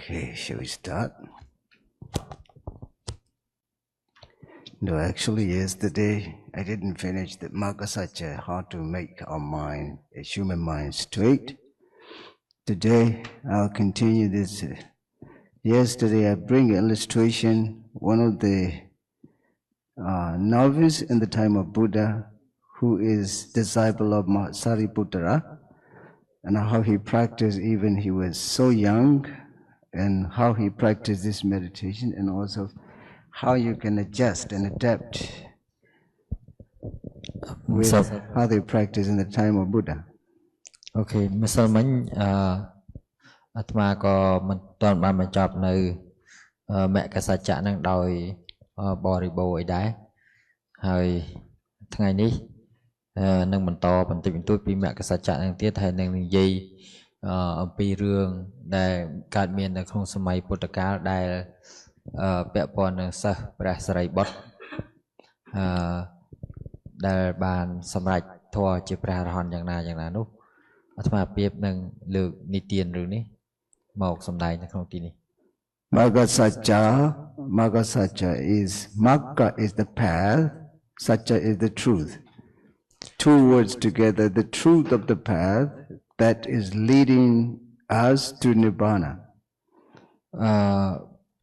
Okay, shall we start? No, actually, yesterday I didn't finish the Magasacha, how to make our mind, a human mind, straight. Today, I'll continue this. Yesterday, I bring illustration, one of the novice in the time of Buddha, who is disciple of Sariputara, and how he practiced even he was so young, and how he practiced this meditation, and also how you can adjust and adapt with how they practice in the time of Buddha. Okay, Mr. Minh, Atma có mình toàn ban mình chọn nơi mẹ cái sa chạ năng đòi bò đi bồ ấy đá,ហើយថ្ងៃនេះនឹងបន្តបន្តិចបន្តួចពីមគ្គសច្ចៈនឹងទៀតហើយនឹងនិយាយអំពីរឿងដែលកើតមាននៅក្នុងសម័យពុទ្ធកាលដែលពាក់ព័ន្ធនឹងសិស្សព្រះសារីបុត្រដែលបានសម្រេចធម៌ជាព្រះអរហន្តយ៉ាងណានោះអាត្មាភាពនឹងលើកនិទានរឿងនេះមកសម្ដែងនៅក្នុងទីនេះ Magga is Magga is the path, Satcha is the truth. Two words together, the truth of the path that is leading us to Nibbana.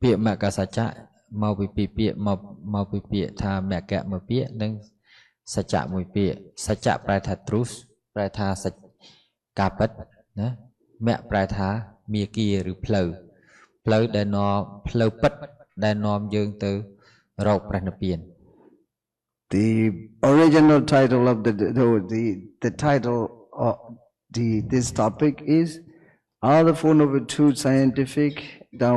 ពាក្យមគ្គសច្ចៈមកពីពាក្យមកពីពាក្យថាមគ្គមួយពាក្យនិងសច្ចៈមួយពាក្យសច្ចៈប្រែថា truth ប្រែថាការពិតណាមគ្គប្រែថាមាគ៌ាឬផ្លូវដែលនាំផ្លូវពិតដែលនាំយើងទៅរកព្រះនិព្វាន The original title of the title of this topic is Are the Four Noble Truths Scientific? Now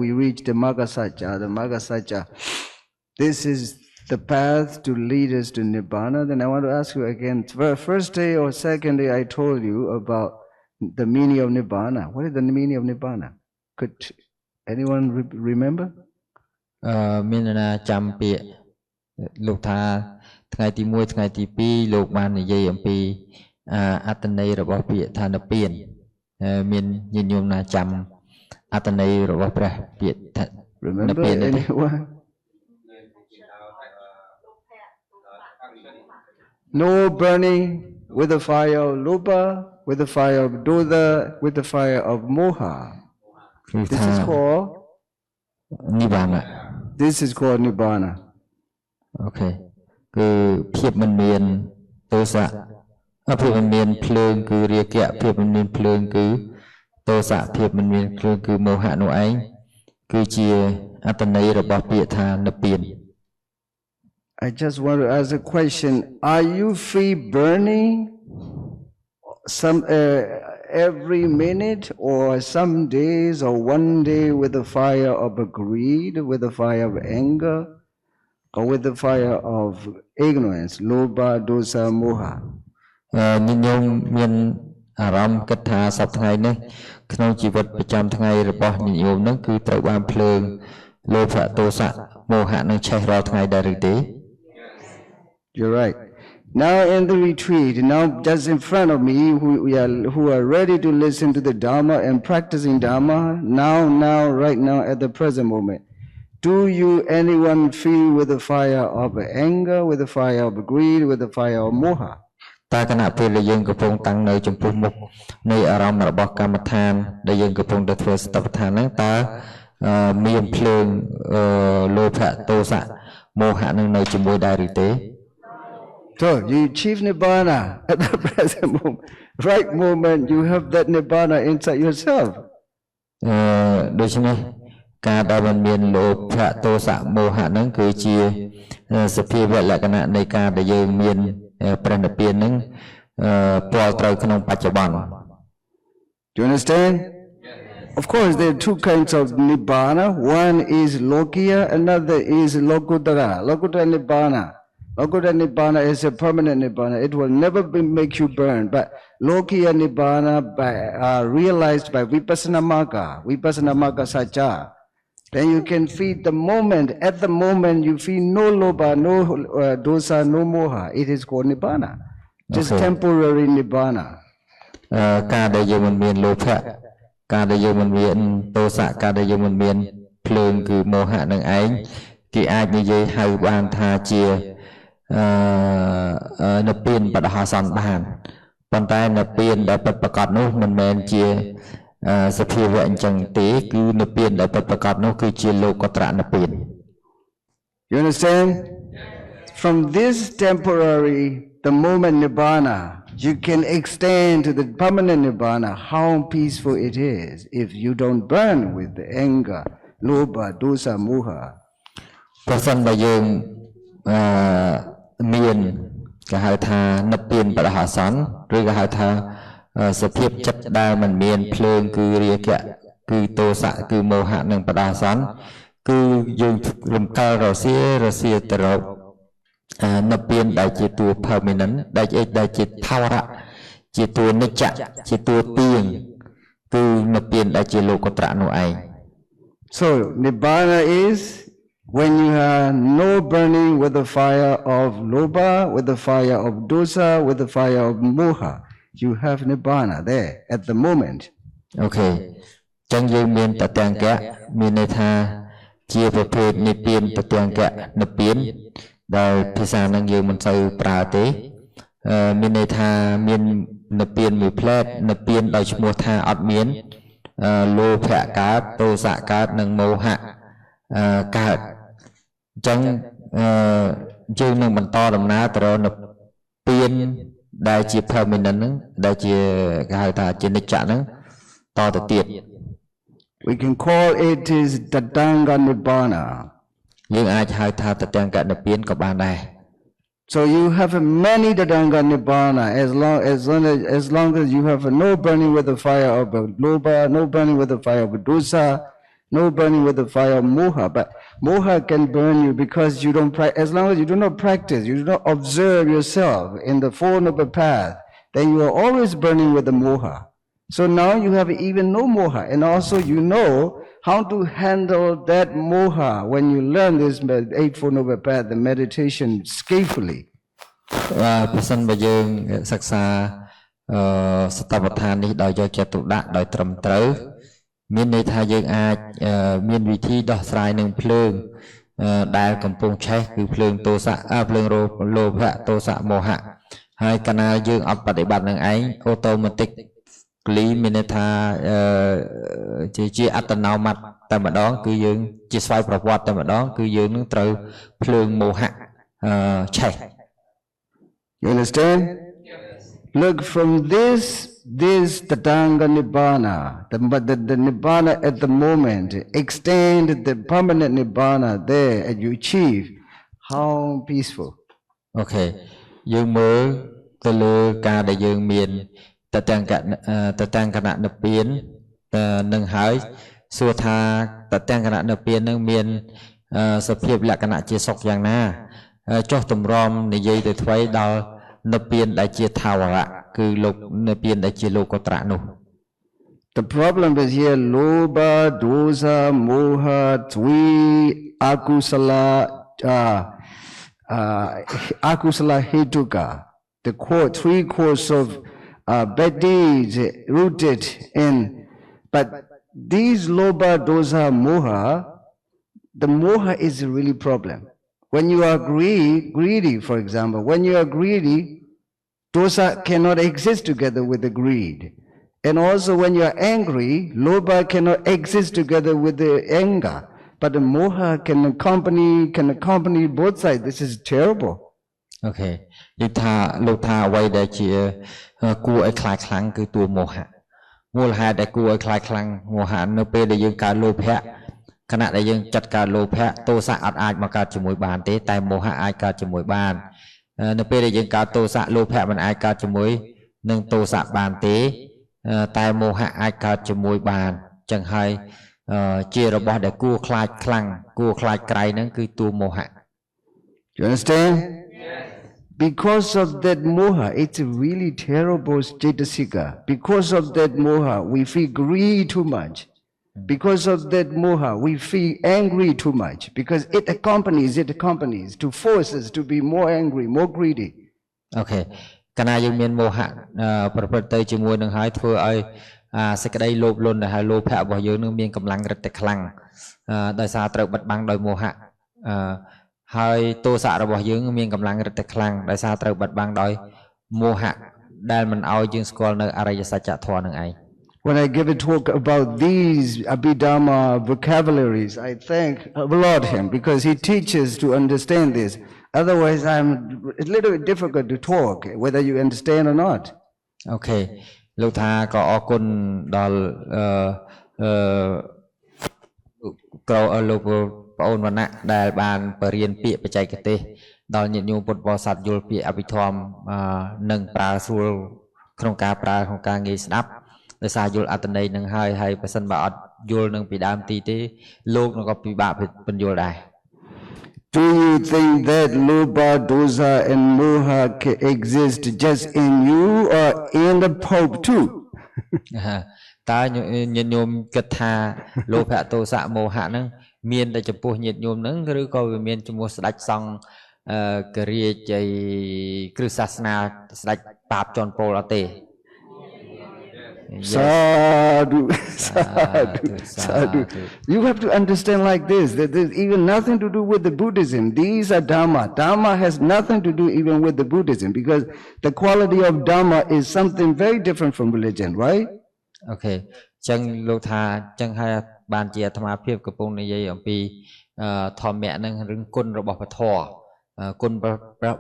we reach the Magga Satcha. The Magga Satcha. This is the path to lead us to Nibbana. Then I want to ask you again. First day or second day, I told you about the meaning of Nibbana. What is the meaning of Nibbana? Could anyone remember? មានណាចាំពាក្យលោកថាថ្ងៃទី1ថ្ងៃទី2លោកបាននិយាយអំពីអត្ថន័យរបស់ពាក្យថានិព្វានមានញាតិញោមណាចាំអត្ថន័យរបស់ព្រះពាក្យថានិព្វាននេះ No burning with the fire of Lopa, with the fire of Dodha, with the fire of Moha. This is called Nibbana. This is called Nibbana. Okay. គឺភាពមិនមានទោសៈភាពមិនមានភ្លើងគឺរាគៈភាពមិនមានភ្លើងគឺទោសៈភាពមិនមានភ្លើងគឺមោហៈនោះឯងគឺជាអត្ថន័យរបស់ពាក្យថានិព្វាន I just want to ask a question. Are you free burning every minute or some days or one day with the fire of greed, with the fire of anger, or with the fire of ignorance, lobha, dosa, moha? ញញោមមានអារម្មណ៍គិតថាសប្តាហ៍ថ្ងៃនេះក្នុងជីវិតប្រចាំថ្ងៃរបស់ញញោមនឹងគឺត្រូវបានភ្លើងលោភៈទោសៈមោហៈនឹងឆេះរាល់ថ្ងៃដែរឬទេ You're right. Now in the retreat, now just in front of me, who are ready to listen to the Dharma and practicing Dharma, now, right now, at the present moment, do you anyone feel with the fire of anger, with the fire of greed, with the fire of moha? តើគណៈពេលដែលយើងកំពុងតាំងនៅចំពោះមុខនៃអារម្មណ៍របស់កម្មដ្ឋានដែលយើងកំពុងតែធ្វើសតបដ្ឋានហ្នឹងតើមានភ្លើងលោភៈទោសៈមោហៈនឹងនៅជាមួយដែរឬទេ So you achieve Nibbana at the present moment. Right moment, you have that Nibbana inside yourself. ដូច្នេះការដែលមិនមានលោភៈទោសៈមោហៈហ្នឹងគឺជាសភាវៈលក្ខណៈនៃការដែលយើងមានព្រះនិព្វានហ្នឹងពលត្រូវក្នុងបច្ចុប្បន្ន Do you understand? Of course, there are two kinds of Nibbana. One is Lokiya, another is Lokutara. Lokutara Nibbana. Lokutara Nibbana is a permanent Nibbana. It will never make you burn. But Lokiya Nibbana realized by Vipassana Magga Satcha. Then you can feel the moment, at the moment you feel no lobha, no dosa, no moha. It is called Nibbana. Just temporary Nibbana. ការដែលយើងមិនមានលោភៈ ការដែលយើងមិនមានទោសៈការដែលយើងមិនមានភ្លើងគឺមោហៈនឹងឯងគេអាចនិយាយហៅបានថាជានិព្វានបដិហសន្នបានប៉ុន្តែនិព្វានដែលពិតប្រាកដនោះមិនមែនជាសភាវៈអញ្ចឹងទេគឺនិព្វានដែលពិតប្រាកដនោះគឺជាលោកត្រនិព្វាន You understand? From this temporary, the moment nibbana, you can extend to the permanent nibbana how peaceful it is if you don't burn with the anger, lobha, dosa, moha. ប្រសិនបើយើងមានគេហៅថានិព្វានបដិហសន្នឬក៏ហៅថាសភាពចិត្តដែលមិនមានភ្លើងគឺរាគៈគឺទោសៈគឺមោហៈនិងបដិហសន្នគឺយើងរំកិលរសៀទៅរកនិព្វានដែលជាតួ permanent ដែលជាថាវរៈជាតួនិច្ចៈជាតួទៀងគឺនិព្វានដែលជាលោកត្រៈនោះឯង So nibbana is when you have no burning with the fire of lobha, with the fire of dosa, with the fire of moha. You have nibbana there at the moment. Okay. ចឹងយើងមានតទាំងកៈមានន័យថាជាប្រភេទនិព្វានតទាំងកៈនិព្វានដែលភាសានឹងយើងមិនសូវប្រើទេមានន័យថាមាននិព្វានមួយផ្លែតនិព្វានដោយឈ្មោះថាអត់មានលោភៈកើតទោសៈកើតនិងមោហៈកើតអញ្ចឹងយើងនឹងបន្តដំណើរទៅរកនិព្វានដែលជា permanent ហ្នឹងដែលជាគេហៅថាជានិច្ចៈហ្នឹងតទៅទៀត We can call it is Tatanga Nibbana. យើងអាចហៅថាតទាំងកនិព្វានក៏បានដែរ So you have many Tatanga Nibbana as long as you have no burning with the fire of lobha, no burning with the fire of dosa, no burning with the fire of moha. But moha can burn you because you don't as long as you do not practice, you do not observe yourself in the Four Noble Path, then you are always burning with the moha. So now you have even no moha, and also you know how to handle that moha when you learn this Eightfold Noble Path, the meditation skillfully. ប្រសិនបើយើងសិក្សាសតបដ្ឋាននេះដោយយកចិត្តទុកដាក់ដោយត្រឹមត្រូវមានន័យថាយើងអាចមានវិធីដោះស្រាយនឹងភ្លើងដែលកំពុងឆេះគឺភ្លើងទោសៈភ្លើងលោភៈទោសៈមោហៈហើយកាលណាយើងអត់បដិបត្តិនឹងឯង automatic ក្លីមានន័យថាជាអត្តនោម័តតែម្ដងគឺយើងជាស្វ័យប្រវត្តិតែម្ដងគឺយើងនឹងត្រូវភ្លើងមោហៈឆេះ You understand? Yes. Look from this Tatanga Nibbana, the Nibbana at the moment, extend the permanent Nibbana there and you achieve. How peaceful. Okay. យើងមើលទៅលើការដែលយើងមានតទាំងគណៈនិព្វាននឹងហើយសួរថាតទាំងគណៈនិព្វាននឹងមានសភាពលក្ខណៈជាសុខយ៉ាងណាចុះតម្រាំនិយាយទៅថ្មីដល់និព្វានដែលជាថាវរៈគឺលោកនិព្វានដែលជាលោកត្រៈនោះ The problem is here lobha dosa moha twi akusala hetuka the three cores of bad deeds rooted in but these lobha dosa moha the moha is a really problem. When you are greedy, for example, when you are greedy, dosa cannot exist together with the greed. And also when you are angry, lobha cannot exist together with the anger. But the moha can accompany both sides. This is terrible. Okay. និយាយថាលោកថាអ្វីដែលជាគួរឲ្យខ្លាចខ្លាំងគឺតួមោហៈមូលហេតុដែលគួរឲ្យខ្លាចខ្លាំងមោហៈនៅពេលដែលយើងកើតលោភៈខណៈដែលយើងចាត់ការលោភៈទោសៈអត់អាចមកកើតជាមួយបានទេតែមោហៈអាចកើតជាមួយបាននៅពេលដែលយើងកើតទោសៈលោភៈមិនអាចកើតជាមួយនឹងទោសៈបានទេតែមោហៈអាចកើតជាមួយបានចឹងហើយជារបស់ដែលគួរខ្លាចខ្លាំងគួរខ្លាចក្រៃហ្នឹងគឺតួមោហៈ You understand? Yes. Because of that moha, it's a really terrible cetasika. Because of that moha, we feel greed too much. Because of that moha, we feel angry too much. Because it accompanies to force us to be more angry, more greedy. Okay. កាលណាយើងមានមោហៈប្រព្រឹត្តទៅជាមួយនឹងហើយធ្វើឲ្យ សេចក្តីលោភលន់ដែលហៅលោភៈរបស់យើងនឹងមានកម្លាំងរឹតតែខ្លាំងដោយសារត្រូវបិទបាំងដោយមោហៈហើយទោសៈរបស់យើងមានកម្លាំងរឹតតែខ្លាំងដោយសារត្រូវបិទបាំងដោយមោហៈដែលមិនឲ្យយើងស្គាល់នៅអរិយសច្ចធម៌នឹងឯង When I give a talk about these Abhidhamma vocabularies, I thank applaud him because he teaches to understand this. Otherwise, it's a little bit difficult to talk, whether you understand or not. Okay. លោកថាក៏អរគុណដល់លោកប្អូនវណ្ណៈដែលបានបរៀនពាក្យបច្ចេកទេសដល់ញាតិញោមពុទ្ធបរិស័ទយល់ពាក្យអភិធម្មនិងប្រើស្រួលក្នុងការប្រើក្នុងការងាយស្ដាប់ដោយសារយល់អត្ថន័យនឹងហើយបើសិនបើអត់យល់នឹងពីដើមទីទេលោកនឹងក៏ពិបាកបញ្យល់ដែរ Do you think that loba, dosa and moha exist just in you or in the Pope too? តើញាតិញោមគិតថាលោភៈទោសៈមោហៈហ្នឹងមានតែចំពោះញាតិញោមហ្នឹងឬក៏វាមានចំពោះស្ដេចសង្ឃគរាជ័យគ្រឹះសាសនាស្ដេចបាបជន់ពលអត់ទេ Sadhu, sadhu. You have to understand like this, that there's even nothing to do with the Buddhism. These are Dhamma. Dhamma has nothing to do even with the Buddhism because the quality of Dhamma is something very different from religion, right? Okay. ចឹងលោកថាចឹងហើយបានជាអាត្មាភាពកំពុងនិយាយអំពីធម្មៈនឹងរឿងគុណរបស់ពធគុណ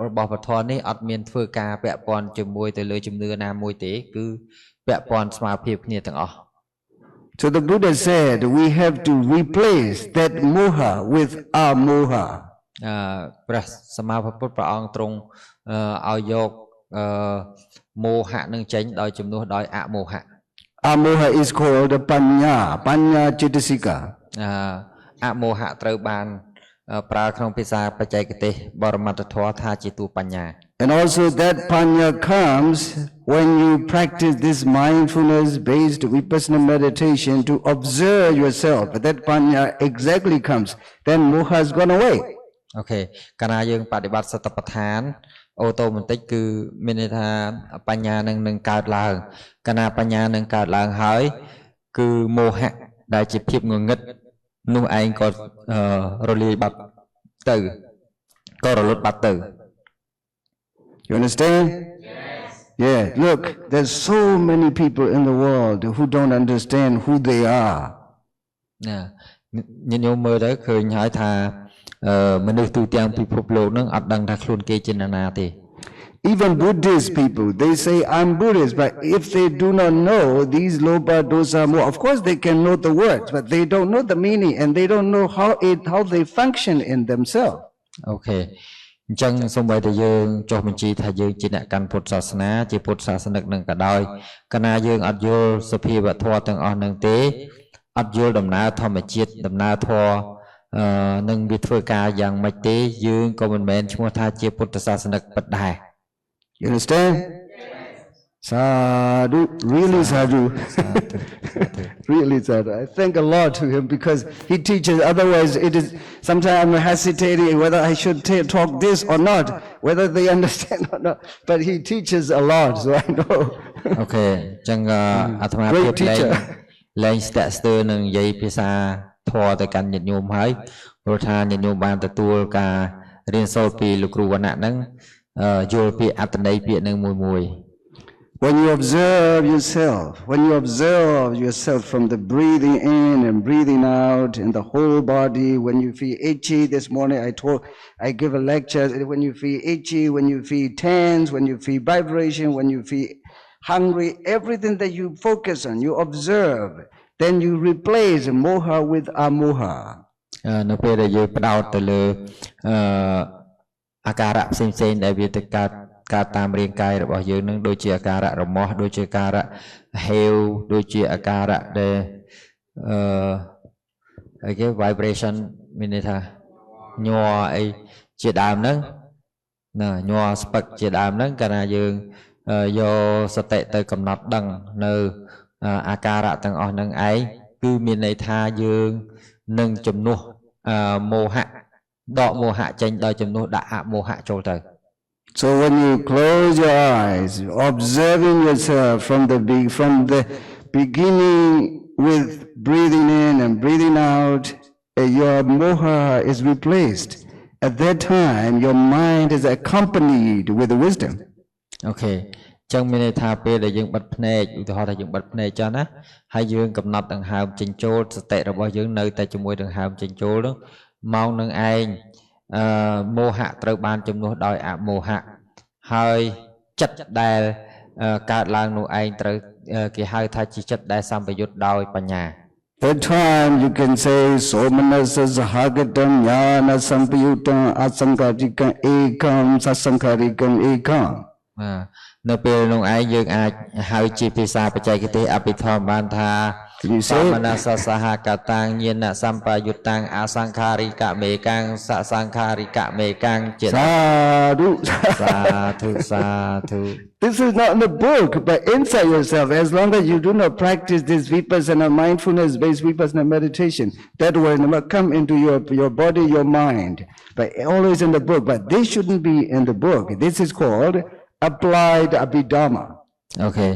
របស់ពធនេះអត់មានធ្វើការពាក់ព័ន្ធជាមួយទៅលើជំនឿណាមួយទេគឺពាក់ព័ន្ធស្មារតីគ្នាទាំងអស់ So the Buddha said we have to replace that moha with amoha. ព្រះសម្មាសម្ពុទ្ធព្រះអង្គទ្រង់ឲ្យយកមោហៈនឹងចេញដោយជំនួសដោយអមោហៈ Amoha is called panya chitasika. អមោហៈត្រូវបានប្រើក្នុងភាសាបច្ចេកទេសបរមត្ថធម៌ថាជាតួបញ្ញា And also that panya comes when you practice this mindfulness based vipassana meditation to observe yourself. That panya exactly comes. Then moha has gone away. Okay. កាលណាយើងបដិបត្តិសតិប្បដ្ឋានអូតូម៉ាទិកគឺមានន័យថាបញ្ញានឹងកើតឡើងកាលណាបញ្ញានឹងកើតឡើងហើយគឺមោហៈដែលជាភាពងងឹតនោះឯងក៏រលាយបាត់ទៅក៏រលត់បាត់ទៅ You understand? Yes. Yeah, look, there's so many people in the world who don't understand who they are. ញាតិញោមមើលទៅឃើញហើយថាមនុស្សទូទាំងពិភពលោកនឹងអត់ដឹងថាខ្លួនគេជានរណាទេ Even Buddhist people, they say I'm Buddhist, but if they do not know these loba, dosa, moha, of course they can know the words, but they don't know the meaning and they don't know how they function in themselves. Okay. អញ្ចឹងសូម្បីតែយើងចុះបញ្ជីថាយើងជាអ្នកកាន់ពុទ្ធសាសនាជាពុទ្ធសាសនិកនឹងក៏ដោយកាលណាយើងអត់យល់សភាវធម៌ទាំងអស់នឹងទេអត់យល់ដំណើរធម្មជាតិដំណើរធម៌នឹងវាធ្វើការយ៉ាងម៉េចទេយើងក៏មិនមែនឈ្មោះថាជាពុទ្ធសាសនិកពិតដែរ You understand? Sadhu, really sadhu. Really sadhu. I thank a lot to him because he teaches. Otherwise, it is sometimes I'm hesitating whether I should talk this or not, whether they understand or not. But he teaches a lot, so I know. Okay, ចឹងអាត្មាភាពលែងស្ទាក់ស្ទើរនឹងនិយាយភាសាធម៌ទៅកាន់ញាតិញោមហើយព្រោះថាញាតិញោមបានទទួលការរៀនសូត្រពីលោកគ្រូវណ្ណៈហ្នឹងយល់ពាក្យអត្ថន័យពាក្យនឹងមួយ When you observe yourself from the breathing in and breathing out in the whole body, when you feel itchy, this morning I give a lecture, when you feel itchy, when you feel tense, when you feel vibration, when you feel hungry, everything that you focus on, you observe, then you replace moha with amoha. នៅពេលដែលយើងផ្ដោតទៅលើអាការៈផ្សេងៗដែលវាទៅកើតតាមរាងកាយរបស់យើងនឹងដូចជាអាការៈរមាស់ដូចជាអាការៈហេវដូចជាអាការៈដែលគេ vibration មានន័យថាញ័រអីជាដើមហ្នឹងណាញ័រស្ពឹកជាដើមហ្នឹងកាលណាយើងយកសតិទៅកំណត់ដឹងនៅអាការៈទាំងអស់ហ្នឹងឯងគឺមានន័យថាយើងនឹងជំនួសមោហៈដកមោហៈចេញដោយជំនួសដាក់អមោហៈចូលទៅ So when you close your eyes, observing yourself from the beginning with breathing in and breathing out, your moha is replaced. At that time, your mind is accompanied with wisdom. អូខេចឹងមានន័យថាពេលដែលយើងបិទភ្នែកឧទាហរណ៍ថាយើងបិទភ្នែកចឹងណាហើយយើងកំណត់ដង្ហើមចេញចូលសតិរបស់យើងនៅតែជាមួយដង្ហើមចេញចូលនោះម៉ោងនឹងឯងមោហៈត្រូវបានជំនួសដោយអមោហៈហើយចិត្តដែលកើតឡើងនោះឯងត្រូវគេហៅថាជាចិត្តដែលសម្បយុទ្ធដោយបញ្ញា That time you can say somanasa sahagatam jnana sampayutam asankarikam ekam sasankarikam ekam នៅពេលនោះឯងយើងអាចហៅជាភាសាបច្ចេកទេសអភិធម្មបានថាសមនសសហកតាំងញាណសម្បយុតាំងអសង្ខារិកមេកាំងសសង្ខារិកមេកាំងចេតសាធុ This is not in the book, but inside yourself. As long as you do not practice this vipassana mindfulness-based vipassana meditation, that will never come into your body, your mind. But always in the book. But this shouldn't be in the book. This is called applied abhidhamma. Okay.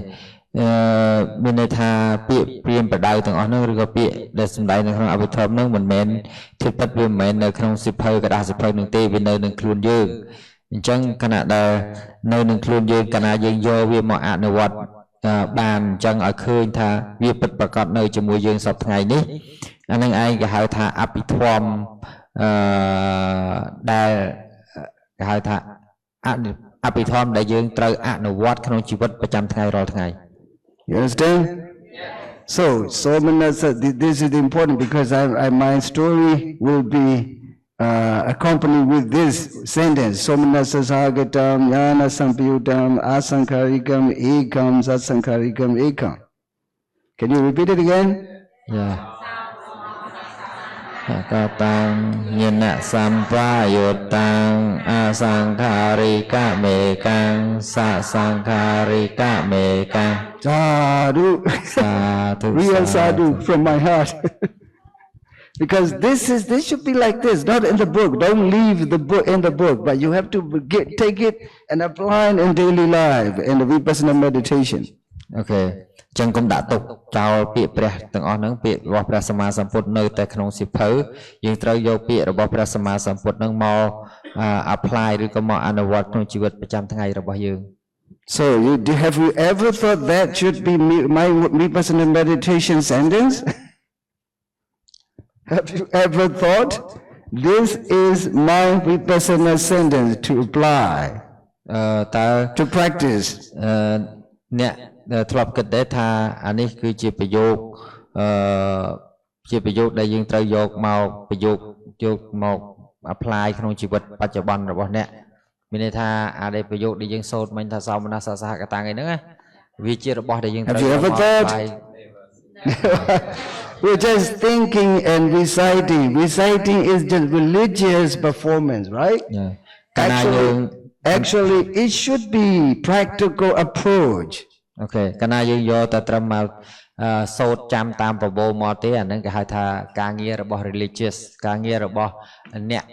មានន័យថាពាក្យព្រាមប្រដៅទាំងអស់នោះឬក៏ពាក្យដែលសម្ដែងនៅក្នុងអភិធម្មនោះមិនមែនធៀបពិតវាមិនមែននៅក្នុងសិភៅกระดาษសិភៅនោះទេវានៅនឹងខ្លួនយើងអញ្ចឹងខណៈដែលនៅនឹងខ្លួនយើងកាលណាយើងយកវាមកអនុវត្តបានអញ្ចឹងឲ្យឃើញថាវាពិតប្រាកដនៅជាមួយយើងសពថ្ងៃនេះអានឹងឯងគេហៅថាអភិធម្មដែលគេហៅថាអភិធម្មដែលយើងត្រូវអនុវត្តក្នុងជីវិតប្រចាំថ្ងៃរាល់ថ្ងៃ You understand? So somanasa, this is important because my story will be accompanied with this sentence. Somanasa sahagatam jnana sampayutam asankarikam ekam sasankarikam ekam. Can you repeat it again? Yeah. កតាំងញាណសម្បាយុតាំងអសង្ខារិកមេកាំងសសង្ខារិកមេកាំង Sadhu. Real sadhu from my heart. Because this should be like this, not in the book. Don't leave the book in the book, but you have to take it and apply it in daily life in the vipassana meditation. Okay. ចឹងកុំដាក់ទុកចោលពាក្យព្រះទាំងអស់ហ្នឹងពាក្យរបស់ព្រះសម្មាសម្ពុទ្ធនៅតែក្នុងសិភៅយើងត្រូវយកពាក្យរបស់ព្រះសម្មាសម្ពុទ្ធហ្នឹងមក apply ឬក៏មកអនុវត្តក្នុងជីវិតប្រចាំថ្ងៃរបស់យើង So have you ever thought that should be my vipassana meditation sentence? Have you ever thought this is my vipassana sentence to apply? To practice. អ្នកធ្លាប់គិតដែរថាអានេះគឺជាប្រយោគជាប្រយោគដែលយើងត្រូវយកមកប្រយោគយកមក apply ក្នុងជីវិតបច្ចុប្បន្នរបស់អ្នកមានន័យថាអាដែលប្រយោគដែលយើងសូត្រមិញថាសមនស្សសហកតាំងអីហ្នឹងណាវាជារបស់ដែលយើងត្រូវ We're just thinking and reciting. Reciting is just religious performance, right? Actually, it should be practical approach. Okay, កាលណាយើងយកតែត្រឹមមកសូត្រចាំតាមប្រវោមកទេអាហ្នឹងគេហៅថាការងាររបស់ religious ការងាររបស់អ្នក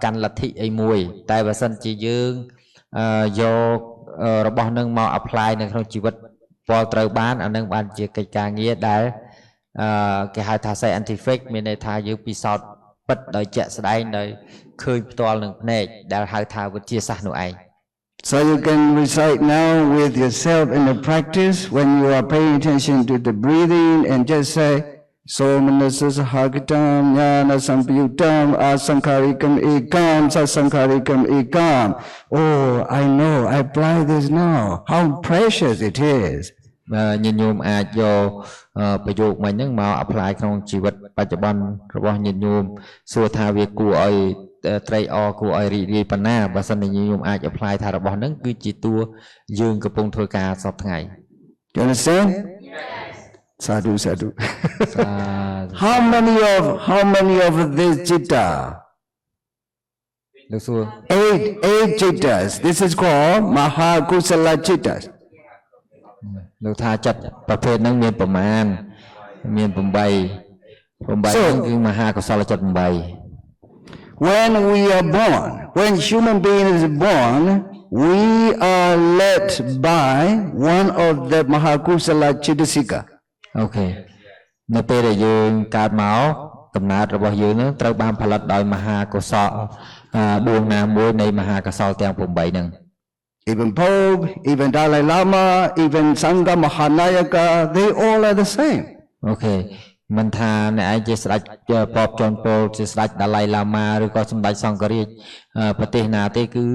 កាន់លទ្ធិអីមួយតែបើសិនជាយើងយករបស់ហ្នឹងមក apply នៅក្នុងជីវិតពលត្រូវបានអាហ្នឹងបានជាកិច្ចការងារដែលគេហៅថា scientific មានន័យថាយើងពិសោធន៍ពិតដោយជាក់ស្ដែងដោយឃើញផ្ទាល់នឹងភ្នែកដែលហៅថាវិទ្យាសាស្ត្រនោះឯង So you can recite now with yourself in the practice when you are paying attention to the breathing and just say somanasa sahagatam jnana sampayutam asankarikam ekam sasankarikam ekam. Oh, I know, I apply this now. How precious it is. ញាតិញោមអាចយកប្រយោគមិញហ្នឹងមក apply ក្នុងជីវិតបច្ចុប្បន្នរបស់ញាតិញោមសួរថាវាគួរឲ្យត្រេកអរគួរឲ្យរីករាយប៉ុណ្ណាបើសិនជាញាតិញោមអាច apply ថារបស់ហ្នឹងគឺជាតួយើងកំពុងធ្វើការសពថ្ងៃ Do you understand? Yes. Sadhu. How many of this citta? លោកសួរ 8 cittas. This is called mahakusala cittas. លោកថាចិត្តប្រភេទហ្នឹងមានប្រមាណមាន8ហ្នឹងគឺមហាកុសលចិត្ត8 When we are born, when human being is born, we are led by one of the mahakusala chittasika. Okay.នៅពេលដែលយើងកើតមកកំណើតរបស់យើងនឹងត្រូវបានផលិតដោយមហាកុសលដួងណាមួយនៃមហាកុសលទាំង8ហ្នឹង Even Pope, even Dalai Lama, even Sangha Mahanayaka, they all are the same. Okay. មិនថាអ្នកឯងជាស្ដេចប៉ុបចនពលជាស្ដេចដាឡៃឡាម៉ាឬក៏សម្ដេចសង្ឃរាជប្រទេសណាទេគឺ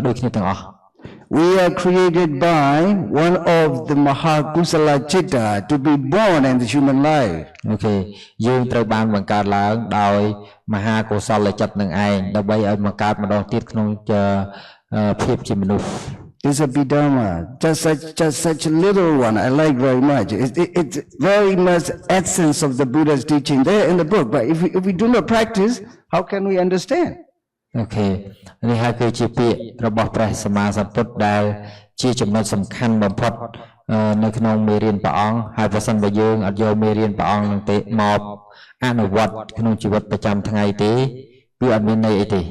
ដូចគ្នាទាំងអស់ We are created by one of the Mahakusala Chitta to be born in the human life. Okay. យើងត្រូវបានបង្កើតឡើងដោយមហាកុសលចិត្តនឹងឯងដើម្បីឲ្យបង្កើតម្ដងទៀតក្នុងភាពជាមនុស្ស It's a bidama, just such a little one. I like very much. It's very much essence of the Buddha's teaching there in the book. But if we do not practice, how can we understand? Okay. នេះហើយគឺជាពាក្យរបស់ព្រះសម្មាសម្ពុទ្ធដែលជាចំណុចសំខាន់បំផុតនៅក្នុងមេរៀនព្រះអង្គហើយបើសិនបើយើងអត់យកមេរៀនព្រះអង្គនឹងទេមកអនុវត្តក្នុងជីវិតប្រចាំថ្ងៃទេគឺអត់មានន័យអីទេ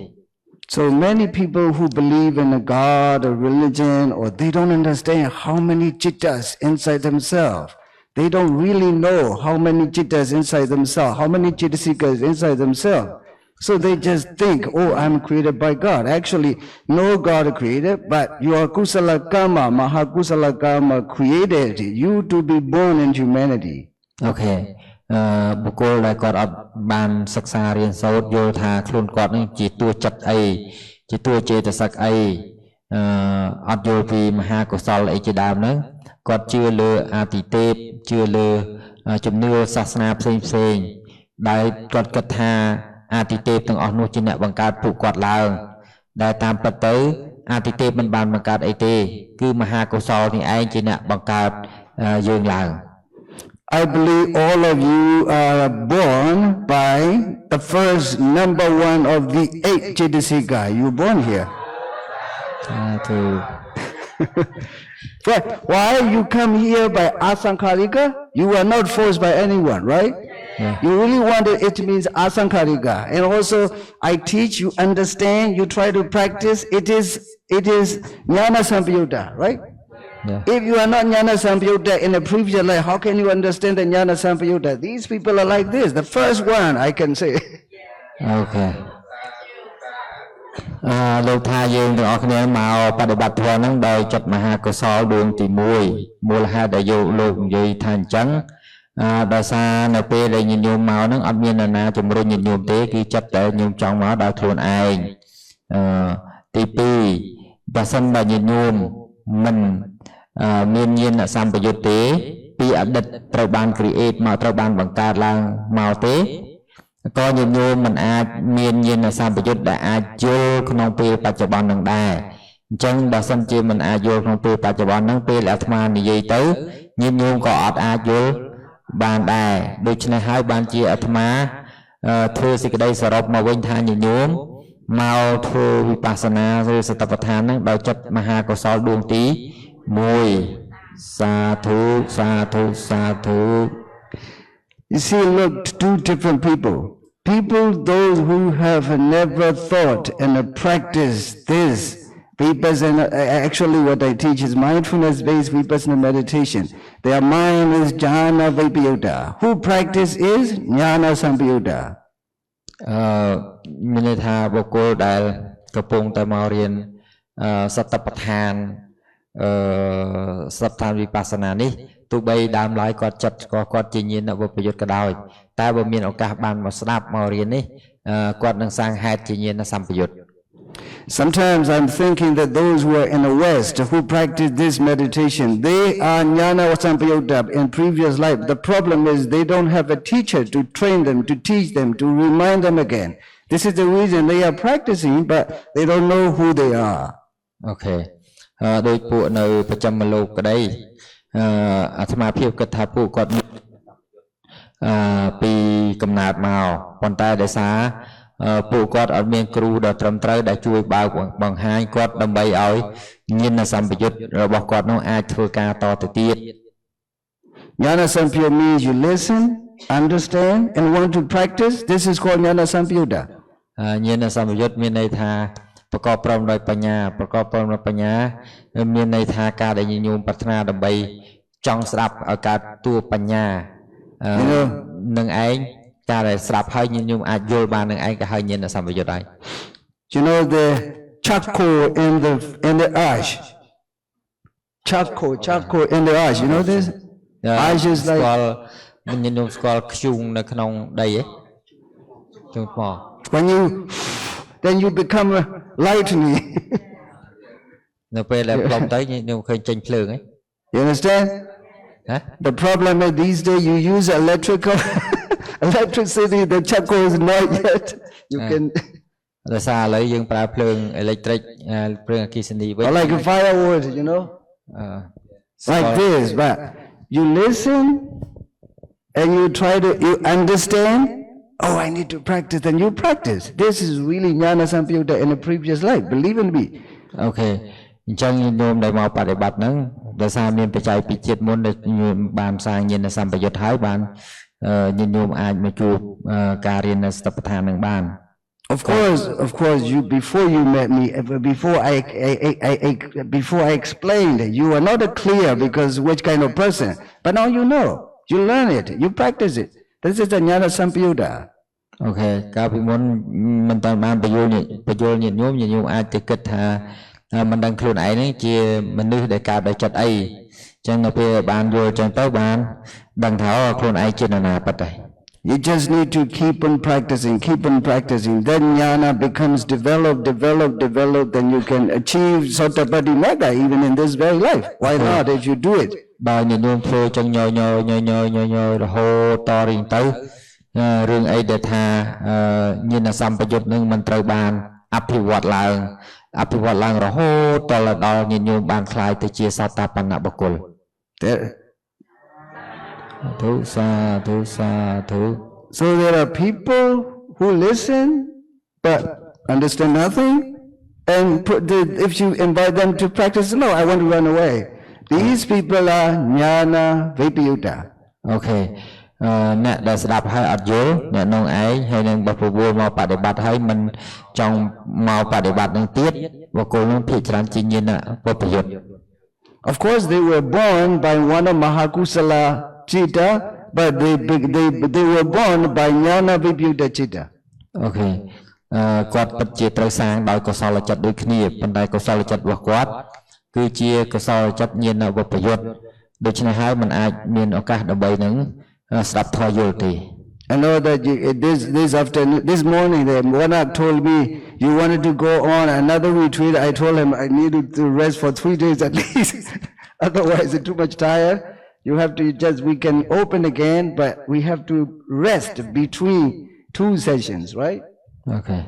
So many people who believe in a God or religion, or they don't understand how many chittas inside themselves. They don't really know how many chittas inside themselves, how many chittasikas inside themselves. So they just think, oh, I'm created by God. Actually, no God created, but your kusala karma, mahakusala karma created you to be born in humanity. Okay. បុគ្គលដែលគាត់អត់បានសិក្សារៀនសូត្រយល់ថាខ្លួនគាត់នឹងជាតួចិត្តអីជាតួចេតសិកអីអត់យល់ពីមហាកុសលអីជាដើមហ្នឹងគាត់ជឿលើអាទិទេពជឿលើជំនឿសាសនាផ្សេងដែលគាត់គិតថាអាទិទេពទាំងអស់នោះជាអ្នកបង្កើតពួកគាត់ឡើងដែលតាមពិតទៅអាទិទេពមិនបានបង្កើតអីទេគឺមហាកុសលនេះឯងជាអ្នកបង្កើតយើងឡើង I believe all of you are born by the first number one of the 8 Chittasika. You born here. Why you come here by asankarika? You are not forced by anyone, right? Yeah. You really wanted it means asankarika. And also I teach you understand, you try to practice. It is jnana sampayutta, right? Yeah. If you are not jnana sampayutta in a previous life, how can you understand the jnana sampayutta? These people are like this. The first one I can say. Okay. លោកថាយើងទាំងអស់គ្នាមកបដិបត្តិធម៌ហ្នឹងដោយចិត្តមហាកុសលដួងទី1មូលហេតុដែលលោកនិយាយថាអញ្ចឹងដោយសារនៅពេលដែលញាតិញោមមកហ្នឹងអត់មាននរណាជំរុញញាតិញោមទេគឺចិត្តតែញោមចង់មកដោយខ្លួនឯងទី2បើសិនបើញាតិញោមមិនមានញាណសម្បយុទ្ធទេពីអតីតត្រូវបាន create មកត្រូវបានបង្កើតឡើងមកទេក៏ញាតិញោមមិនអាចមានញាណសម្បយុទ្ធដែលអាចយល់ក្នុងពេលបច្ចុប្បន្ននឹងដែរអញ្ចឹងបើសិនជាមិនអាចយល់ក្នុងពេលបច្ចុប្បន្នហ្នឹងពេលអាត្មានិយាយទៅញាតិញោមក៏អត់អាចយល់បានដែរដូច្នេះហើយបានជាអាត្មាធ្វើសេចក្តីសរុបមកវិញថាញាតិញោមមកធ្វើវិបស្សនាឬសតិប្បដ្ឋានហ្នឹងដោយចិត្តមហាកុសលដួងទី1 សាធុសាធុសាធុ You see, look, two different people. People, those who have never thought and practiced this vipassana. Actually, what I teach is mindfulness-based vipassana meditation. Their mind is jhana vipayutta. Who practice is jnana sampayutta. មានន័យថាបុគ្គលដែលកំពុងតែមករៀនសតិប្បដ្ឋានសតិប្បដ្ឋានវិបស្សនានេះទោះបីដើមឡើយគាត់ចិត្តគាត់ជាញាណវិបយុទ្ធក៏ដោយតែបើមានឱកាសបានមកស្ដាប់មករៀននេះគាត់នឹងសាងហេតុជាញាណសម្បយុទ្ធ Sometimes I'm thinking that those who are in the West who practice this meditation, they are jnana sampayutta in previous life. The problem is they don't have a teacher to train them, to teach them, to remind them again. This is the reason they are practicing, but they don't know who they are. Okay. ដោយពួកនៅប្រចាំលោកក្តីអាត្មាភាពគិតថាពួកគាត់ពីកំណើតមកប៉ុន្តែដោយសារពួកគាត់អត់មានគ្រូដ៏ត្រឹមត្រូវដែលជួយបើកបង្ហាញគាត់ដើម្បីឲ្យញាណសម្បយុទ្ធរបស់គាត់នោះអាចធ្វើការតទៅទៀត Jnana sampayutta means you listen, understand and want to practice. This is called jnana sampayutta. ញាណសម្បយុទ្ធមានន័យថាប្រកបព្រមដោយបញ្ញាប្រកបព្រមដោយបញ្ញាមានន័យថាការដែលញញោមប្រាថ្នាដើម្បី trong srap ở cả tua banya nâng ấy cả để srap hơi nhưng ai vô ban nâng ấy cả hơi nhìn là sao bây giờ đây You know the charcoal in the ash. Charcoal in the ash. You know this? Ash is like mình nhìn nhung squall chungនៅក្នុងដីấy chung pò when you then you become lightning. នៅពេលដែលផ្លុំទៅខ្ញុំឃើញចេញភ្លើងấy You understand? Huh? The problem is these days you use electricity, the charcoal is not yet. You can ដោយសារឥឡូវយើងប្រើភ្លើងអេឡិចត្រូកភ្លើងអគ្គិសនីវិញ or like a firewood, you know, like this. But you listen and you try to you understand. Oh, I need to practice, and you practice. This is really jnana sampayutta in a previous life. Believe in me. Okay. អញ្ចឹងញោមដែលមកបដិបត្តិហ្នឹងដោយសារមានបច្ច័យពីជាតិមុនដែលញោមបានសាងញាណសម្បយុទ្ធហើយបានញោមអាចមកជួបការរៀននៅស្ថិបដ្ឋាននឹងបាន Of course you before you met me before I explained you are not clear because which kind of person but now you know you learn it you practice it this is the jnana sampayutta Okay កាលពីមុនមិនតាន់បានបញ្យល់ញាតិញោមអាចទៅគិតថាមិនដឹងខ្លួនឯងហ្នឹងជាមនុស្សដែលកើតដោយចិត្តអីអញ្ចឹងនៅពេលបានយល់អញ្ចឹងទៅបានដឹងថាខ្លួនឯងជានរណាពិតហើយ You just need to keep on practicing then jnana becomes developed then you can achieve sotapaddi magga even in this very life why not if you do it បើញាតិញោមធ្វើចឹងញយរហូតតរៀងទៅរឿងអីដែលថាញាណសម្បយុទ្ធនឹងមិនត្រូវបានអភិវឌ្ឍឡើងរហូតដល់ញាតិញោមបានខ្លាយទៅជាសតាបណ្ណបុគ្គល So there are people who listen but understand nothing and if you invite them to practice no I want to run away these people are jnana vipayutta Okay អ្នកដែលស្ដាប់ហើយអត់យល់អ្នកនងឯងហើយនឹងបព្វវមកបដិបត្តិហើយមិនចង់មកបដិបត្តិនឹងទៀតបុគ្គលនឹងភាគច្រើនជាញាណវពយុទ្ធ Of course they were born by one of mahakusala chitta but they were born by jnana vipayutta chitta Okay គាត់ពិតជាត្រូវសាងដោយកុសលចិត្តដូចគ្នាប៉ុន្តែកុសលចិត្តរបស់គាត់គឺជាកុសលចិត្តញាណវពយុទ្ធដូច្នេះហើយមិនអាចមានឱកាសដើម្បីនឹងស្ដាប់ធម៌យល់ទេ I know that this morning the Vannak told me you wanted to go on another retreat I told him I needed to rest for 3 days at least otherwise it's too much tired you have to we can open again but we have to rest between 2 sessions right Okay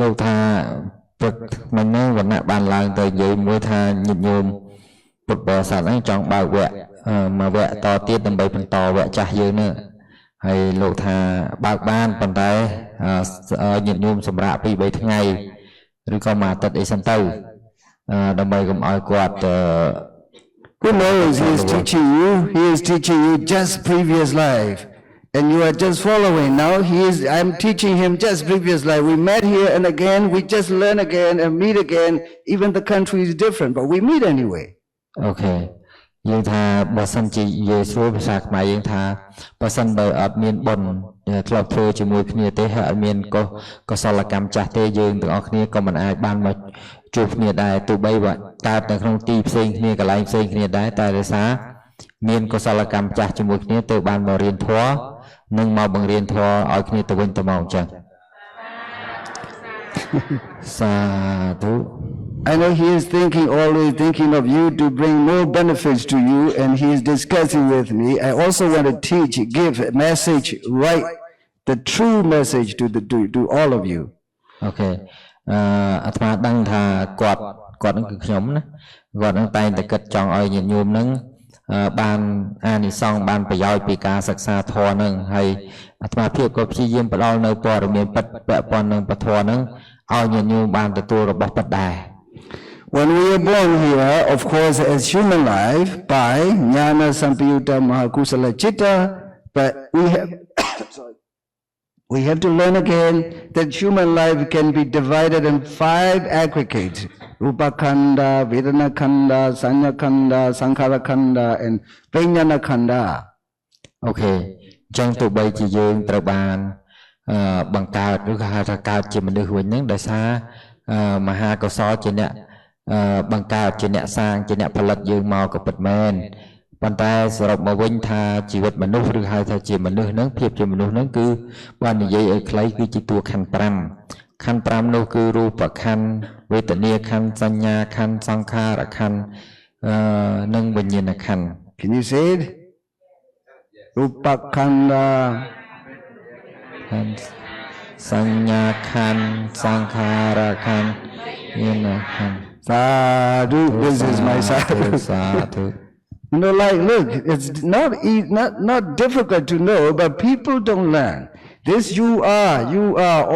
លោកថាព្រឹកមិញហ្នឹងវណ្ណៈបានឡើងទៅនិយាយមួយថាញាតិញោមពុទ្ធបរិស័ទហ្នឹងចង់បើកវគ្គមួយវគ្គតទៀតដើម្បីបន្តវគ្គចាស់យើងនេះហើយលោកថាបើកបានប៉ុន្តែញាតិញោមសម្រាប់ 2-3 ថ្ងៃឬក៏មួយអាទិត្យអីសិនទៅដើម្បីកុំឲ្យគាត់ Who knows he is teaching you just previous life and you are just following now I'm teaching him just previous life we met here and again we just learn again and meet again even the country is different but we meet anyway Okay យើងថាបើសិនជានិយាយស្រួលភាសាខ្មែរយើងថាបើសិនបើអត់មានបុណ្យធ្លាប់ធ្វើជាមួយគ្នាទេហើយអត់មានកុសលកម្មចាស់ទេយើងទាំងអស់គ្នាក៏មិនអាចបានមកជួបគ្នាដែរទោះបីកើតនៅក្នុងទីផ្សេងគ្នាកន្លែងផ្សេងគ្នាដែរតែដោយសារមានកុសលកម្មចាស់ជាមួយគ្នាទៅបានមករៀនធម៌និងមកបង្រៀនធម៌ឲ្យគ្នាទៅវិញទៅមកអញ្ចឹងសាធុ I know he is always thinking of you to bring more benefits to you and he is discussing with me. I also want to give a message, right, the true message to all of you. Okay. អាត្មាដឹងថាគាត់នឹងគឺខ្ញុំណាគាត់នឹងតែងតែគិតចង់ឲ្យញាតិញោមនឹងបានអានិសង្សបានប្រយោជន៍ពីការសិក្សាធម៌នឹងហើយអាត្មាភាពក៏ព្យាយាមផ្ដល់នៅព័ត៌មានពិតពាក់ព័ន្ធនឹងពធនឹងឲ្យញាតិញោមបានទទួលរបស់ពិតដែរ When we are born here, of course, as human life by jnana sampayutta mahakusala chitta, but we have We have to learn again that human life can be divided in 5 aggregates. Rupa Khanda, Vedana Khanda, Sanya Khanda, Sankhara Khanda, and Vijnana Khanda. អូខេអញ្ចឹងទោះបីជាយើងត្រូវបានបង្កើតឬក៏ហៅថាកើតជាមនុស្សវិញហ្នឹងដោយសារមហាកុសលជាអ្នកបង្កើតជាអ្នកសាងជាអ្នកផលិតយើងមកក៏ពិតមែនប៉ុន្តែសរុបមកវិញថាជីវិតមនុស្សឬហៅថាជាមនុស្សហ្នឹងភាពជាមនុស្សហ្នឹងគឺបាននិយាយឲ្យខ្លីគឺជាតួខណ្ឌ5ខណ្ឌ5នោះគឺរូបខណ្ឌវេទនាខណ្ឌសញ្ញាខណ្ឌសង្ខារខណ្ឌនិងវិញ្ញាណខណ្ឌ Can you say it? Rupa Khanda, ខណ្ឌសញ្ញាខណ្ឌសង្ខារខណ្ឌវិញ្ញាណខណ្ឌ Sadhu, this is my sadhu. Sadhu. You know, like, look, it's not difficult to know, but people don't learn. This you are,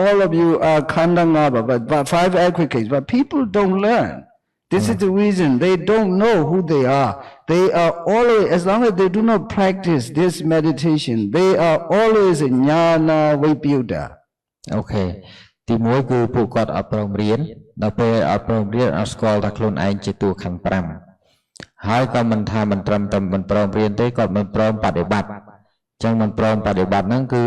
all of you are Khandangaba, but 5 aggregates, but people don't learn. This is the reason they don't know who they are. They are always, as long as they do not practice this meditation, they are always jnana vipyuta. Okay. ទីមួយគឺពួកគាត់អត់ព្រមរៀនដល់ពេលអត់ព្រមរៀនអត់ស្គាល់ថាខ្លួនឯងជាតួខណ្ឌ5ហើយក៏មិនថាមិនត្រឹមតែមិនព្រមរៀនទេគាត់មិនព្រមបដិបត្តិអញ្ចឹងមិនព្រមបដិបត្តិហ្នឹងគឺ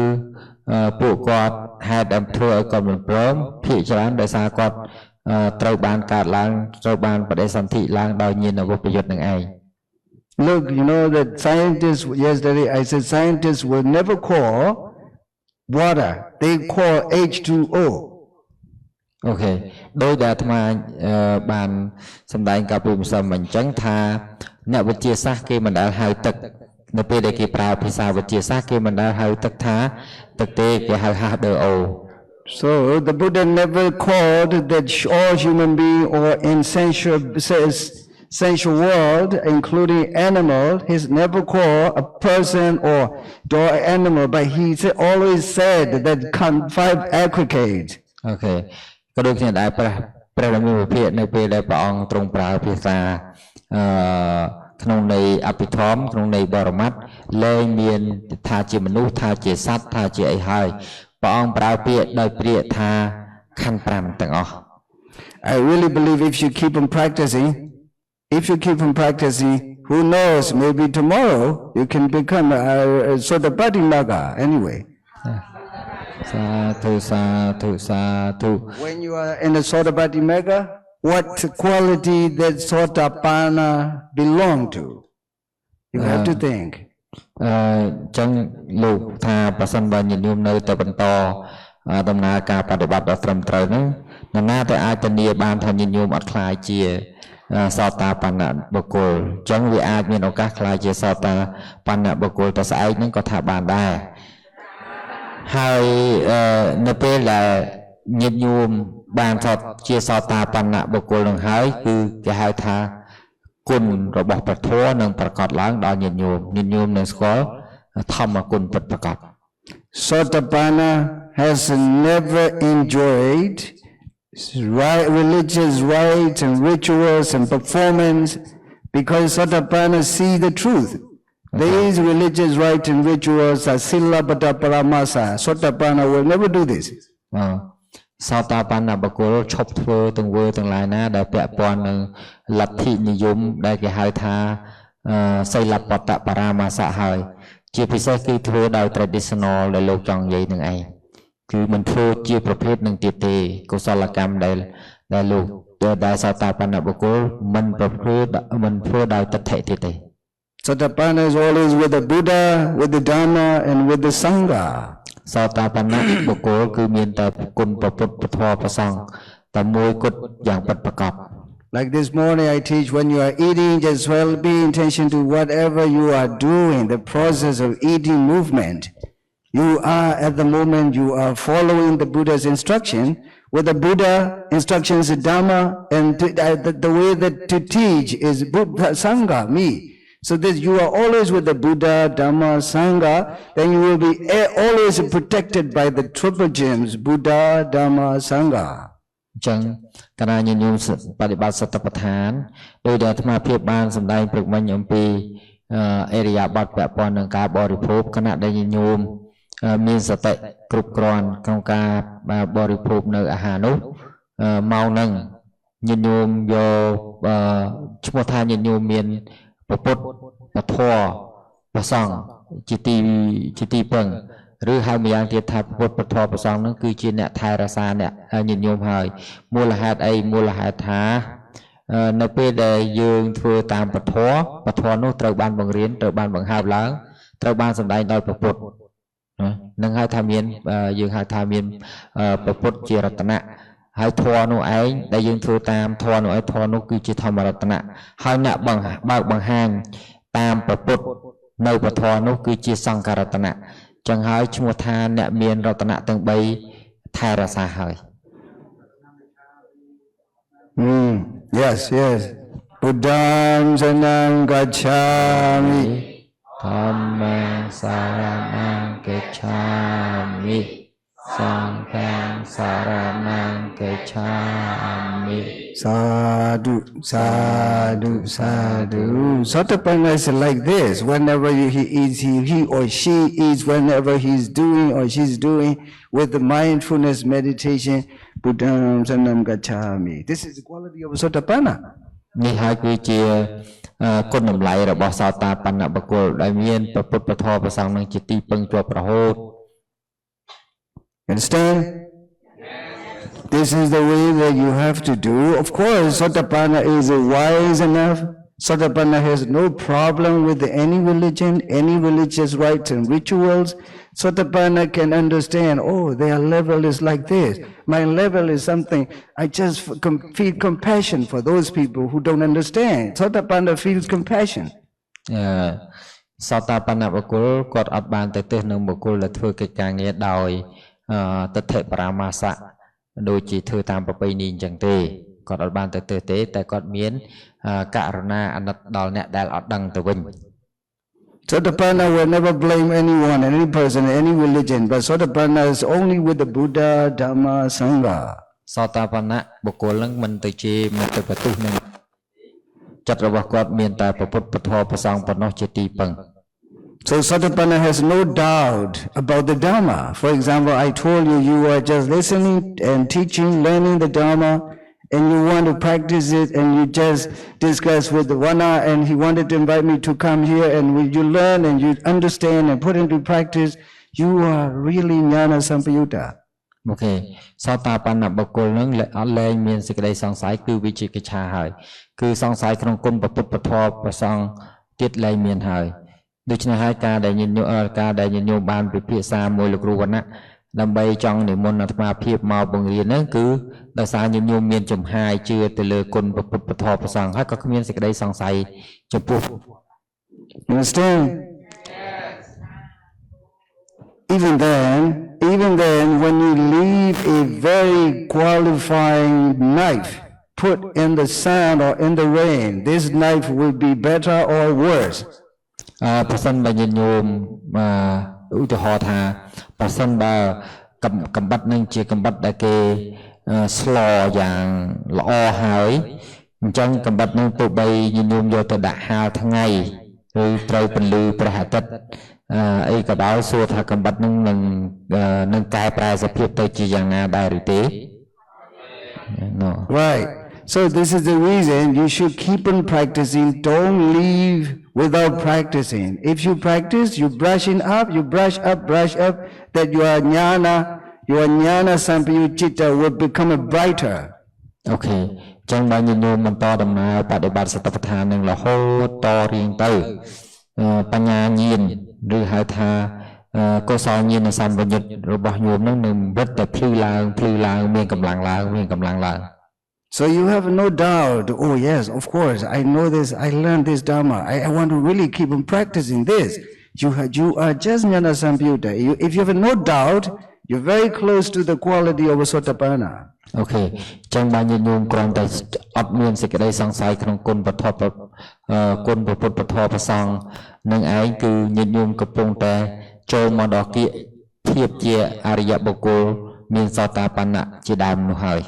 ពួកគាត់ហេតុដែលធ្វើឲ្យគាត់មិនព្រមភាគច្រើនដោយសារគាត់ត្រូវបានកើតឡើងត្រូវបានបដិសន្ធិឡើងដោយញាណវពយុទ្ធនឹងឯង Look, you know that scientists, yesterday I said scientists will never call water, they call H2O. អូខេដោយដែលអាត្មាបានសម្ដែងកាលពីម្សិលមិញអញ្ចឹងថាអ្នកវិទ្យាសាស្ត្រគេមិនដែលហៅទឹកនៅពេលដែលគេប្រើភាសាវិទ្យាសាស្ត្រគេមិនដែលហៅទឹកថាទឹកទេគេហៅ H2O. So the Buddha never called that all human beings or in sensual world, including animal, he's never called a person or dog animal, but he always said that 5 aggregates. Okay. ក៏ដូចគ្នាដែរព្រះរាមាវិភាកនៅពេលដែលព្រះអង្គទ្រង់ប្រើភាសាក្នុងន័យអភិធម្មក្នុងន័យបរមត្ថលែងមានថាជាមនុស្សថាជាសត្វថាជាអីហើយព្រះអង្គប្រើពាក្យដោយពាក្យថាខណ្ឌ5ទាំងអស់ I really believe if you keep on practicing, who knows, maybe tomorrow you can become a Sotapati Naga anyway. Sadhu. When you are in the Sotapati Mega, what quality that Sotapana belong to? You have to think. ចឹងលោកថាប្រសិនបើញាតិញោមនៅតែបន្តដំណើរការបប្រតិបត្តិដ៏ត្រឹមត្រូវហ្នឹងនរណាតែអាចធានាបានថាញាតិញោមអត់ខ្លាចជាសោតាបណ្ណបុគ្គលចឹងវាអាចមានឱកាសខ្លាចជាសោតាបណ្ណបុគ្គលតែស្អែកហ្នឹងក៏ថាបានដែរហើយនៅពេលដែលញាតិញោមបានជាសោតាបណ្ណបុគ្គលនឹងហើយគឺគេហៅថាគុណរបស់ព្រះធម៌នឹងប្រកាសឡើងដល់ញាតិញោមនឹងស្គាល់ធម្មគុណពិតប្រាកដ Sotapanna has never enjoyed religious rites and rituals and performance because Sotapanna see the truth. These religious rites and rituals are Sillabata Paramasa. Sotapanna will never do this. សោតាបណ្ណបុគ្គលឈប់ធ្វើទាំងវើទាំងឡាយណាដែលពាក់ព័ន្ធនឹងលទ្ធិនិយមដែលគេហៅថាសីលបតបរាមាសៈហើយជាពិសេសគឺធ្វើដោយ traditional ដែលលោកចង់និយាយនឹងឯងគឺមិនធ្វើជាប្រភេទនឹងទៀតទេកុសលកម្មដែលលោកដែលសោតាបណ្ណបុគ្គលមិនធ្វើដោយទិដ្ឋិទៀតទេ Sotapanna is always with the Buddha, with the Dhamma, and with the Sangha. សោតាបណ្ណបុគ្គលគឺមានតែគុណព្រះពុទ្ធព្រះធម៌ព្រះសង្ឃតែមួយគត់យ៉ាងពិតប្រាកដ Like this morning I teach when you are eating just well be intention to whatever you are doing the process of eating movement you are at the moment you are following the Buddha's instruction with the Buddha instructions Dhamma and the way that to teach is Buddha Sangha me. So that you are always with the Buddha, Dhamma, Sangha, then you will be always protected by the triple gems, Buddha, Dhamma, Sangha. ចឹងកាលណាញាតិញោមបដិបត្តិសតិប្បដ្ឋានដោយដែលអាត្មាភាពបានសម្ដែងព្រឹកមិញអំពីអរិយាបថពាក់ព័ន្ធនឹងការបរិភោគគណៈដែលញាតិញោម មានសតិគ្រប់គ្រាន់ក្នុងការបរិភោគនៅអាហារនោះម៉ោងហ្នឹងញាតិញោមយកឈ្មោះថាញាតិញោមមានពុទ្ធពធព្រះសង្ឃជាទីពឹងឬហៅម្យ៉ាងទៀតថាពុទ្ធពធព្រះសង្ឃហ្នឹងគឺជាអ្នកថែរក្សាអ្នកញាតិញោមហើយមូលហេតុអីមូលហេតុថានៅពេលដែលយើងធ្វើតាមពធនោះត្រូវបានបង្រៀនត្រូវបានបង្ហើបឡើងត្រូវបានសម្ដែងដោយព្រះពុទ្ធនឹងហៅថាមានយើងហៅថាមានព្រះពុទ្ធជារតនៈហើយធម៌នោះឯងដែលយើងធ្វើតាមធម៌នោះឯងធម៌នោះគឺជាធម្មរតនៈហើយអ្នកបើកបង្ហាញតាមព្រះពុទ្ធនៅពធនោះគឺជាសង្ឃរតនៈចឹងហើយឈ្មោះថាអ្នកមានរតនៈទាំង3ថែរក្សាហើយYes Buddham Saranam Gacchami Dhammam Saranam Gacchami Sangham Saranam Gacchami Sadhu Sotapanna is like this. Whenever he eats, he or she eats, whenever he's doing or she's doing with the mindfulness meditation, Buddham Saranam Gacchami. This is the quality of Sotapanna. នេះហើយគឺជាគុណតម្លៃរបស់សោតាបស្សបុគ្គលដែលមានព្រះពុទ្ធពធព្រះសង្ឃនឹងជាទីពឹងជាប់រហូត Understand? This is the way that you have to do. Of course, Sotapanna is wise enough. Sotapanna has no problem with any religion, any religious rites and rituals. Sotapanna can understand, oh, their level is like this. My level is something. I just feel compassion for those people who don't understand. Sotapanna feels compassion. សោតាបស្សបុគ្គលគាត់អត់បានទៅទិសនឹងបុគ្គលដែលធ្វើកិច្ចការងារដោយទិដ្ឋិបរាមាសៈដូចជាធ្វើតាមប្រពៃណីអញ្ចឹងទេគាត់អត់បានទៅទិសទេតែគាត់មានករណាអាណិតដល់អ្នកដែលអត់ដឹងទៅវិញ Sotapanna will never blame anyone, any person, any religion, but Sotapanna is only with the Buddha, Dhamma, Sangha. សោតាបស្សបុគ្គលនឹងមិនទៅបន្ទោសនឹងចិត្តរបស់គាត់មានតែព្រះពុទ្ធពធព្រះសង្ឃប៉ុណ្ណោះជាទីពឹង So Sotapanna has no doubt about the Dhamma. For example, I told you, you are just listening and teaching, learning the Dhamma, and you want to practice it, and you just discuss with the Vannak, and he wanted to invite me to come here, and when you learn and you understand and put into practice, you are really Jnana Sampayutta. Okay. សោតាបស្សបុគ្គលនឹងអត់លែងមានសេចក្តីសង្ស័យគឺវិជកិច្ឆាហើយគឺសង្ស័យក្នុងគុណព្រះពុទ្ធពធព្រះសង្ឃទៀតលែងមានហើយដូច្នេះហើយការដែលញាតិញោមបានពិភាក្សាមួយលោកគ្រូវណ្ណៈដើម្បីចង់និមន្តអាត្មាភាពមកបង្រៀនហ្នឹងគឺដោយសារញាតិញោមមានចំហាយជឿទៅលើគុណព្រះពុទ្ធពធព្រះសង្ឃហើយក៏គ្មានសេចក្តីសង្ស័យចំពោះ Understand? Even then, when you leave a very qualifying knife put in the sand or in the rain, this knife will be better or worse. ប្រសិនបើញាតិញោមឧទាហរណ៍ថាប្រសិនបើកំបិតនឹងជាកំបិតដែលគេស្លយ៉ាងល្អហើយអញ្ចឹងកំបិតនឹងទោះបីញាតិញោមយកទៅដាក់ហាលថ្ងៃឬត្រូវពន្លឺព្រះអាទិត្យអីក៏ដោយសួរថាកំបិតនឹងកែប្រែសភាពទៅជាយ៉ាងណាដែរឬទេ No. Right. So this is the reason you should keep on practicing. Don't leave without practicing. If you practice, you brush up, that your jnana sampayutta will become brighter. Okay. ចឹងបើញាតិញោមបន្តដំណើរបដិបត្តិសតិប្បដ្ឋាននឹងរហូតតរៀងទៅបញ្ញាញាណឬហៅថាកុសលញាណសម្បយុទ្ធរបស់ញោមនឹងវិតតែភ្លឺឡើងមានកម្លាំងឡើង So you have no doubt, oh yes, of course, I know this, I learned this Dhamma, I want to really keep on practicing this. You are just Jnana Sampayutta. If you have no doubt, you're very close to the quality of a Sotapanna. Okay. ចឹងបើញាតិញោមគ្រាន់តែអត់មានសេចក្តីសង្ស័យក្នុងគុណពធគុណព្រះពុទ្ធពធព្រះសង្ឃនឹងឯងគឺញាតិញោមកំពុងតែចូលមកដល់គៀកភាពជាអរិយបុគ្គលមានសោតាបស្សជាដើមនោះហើយ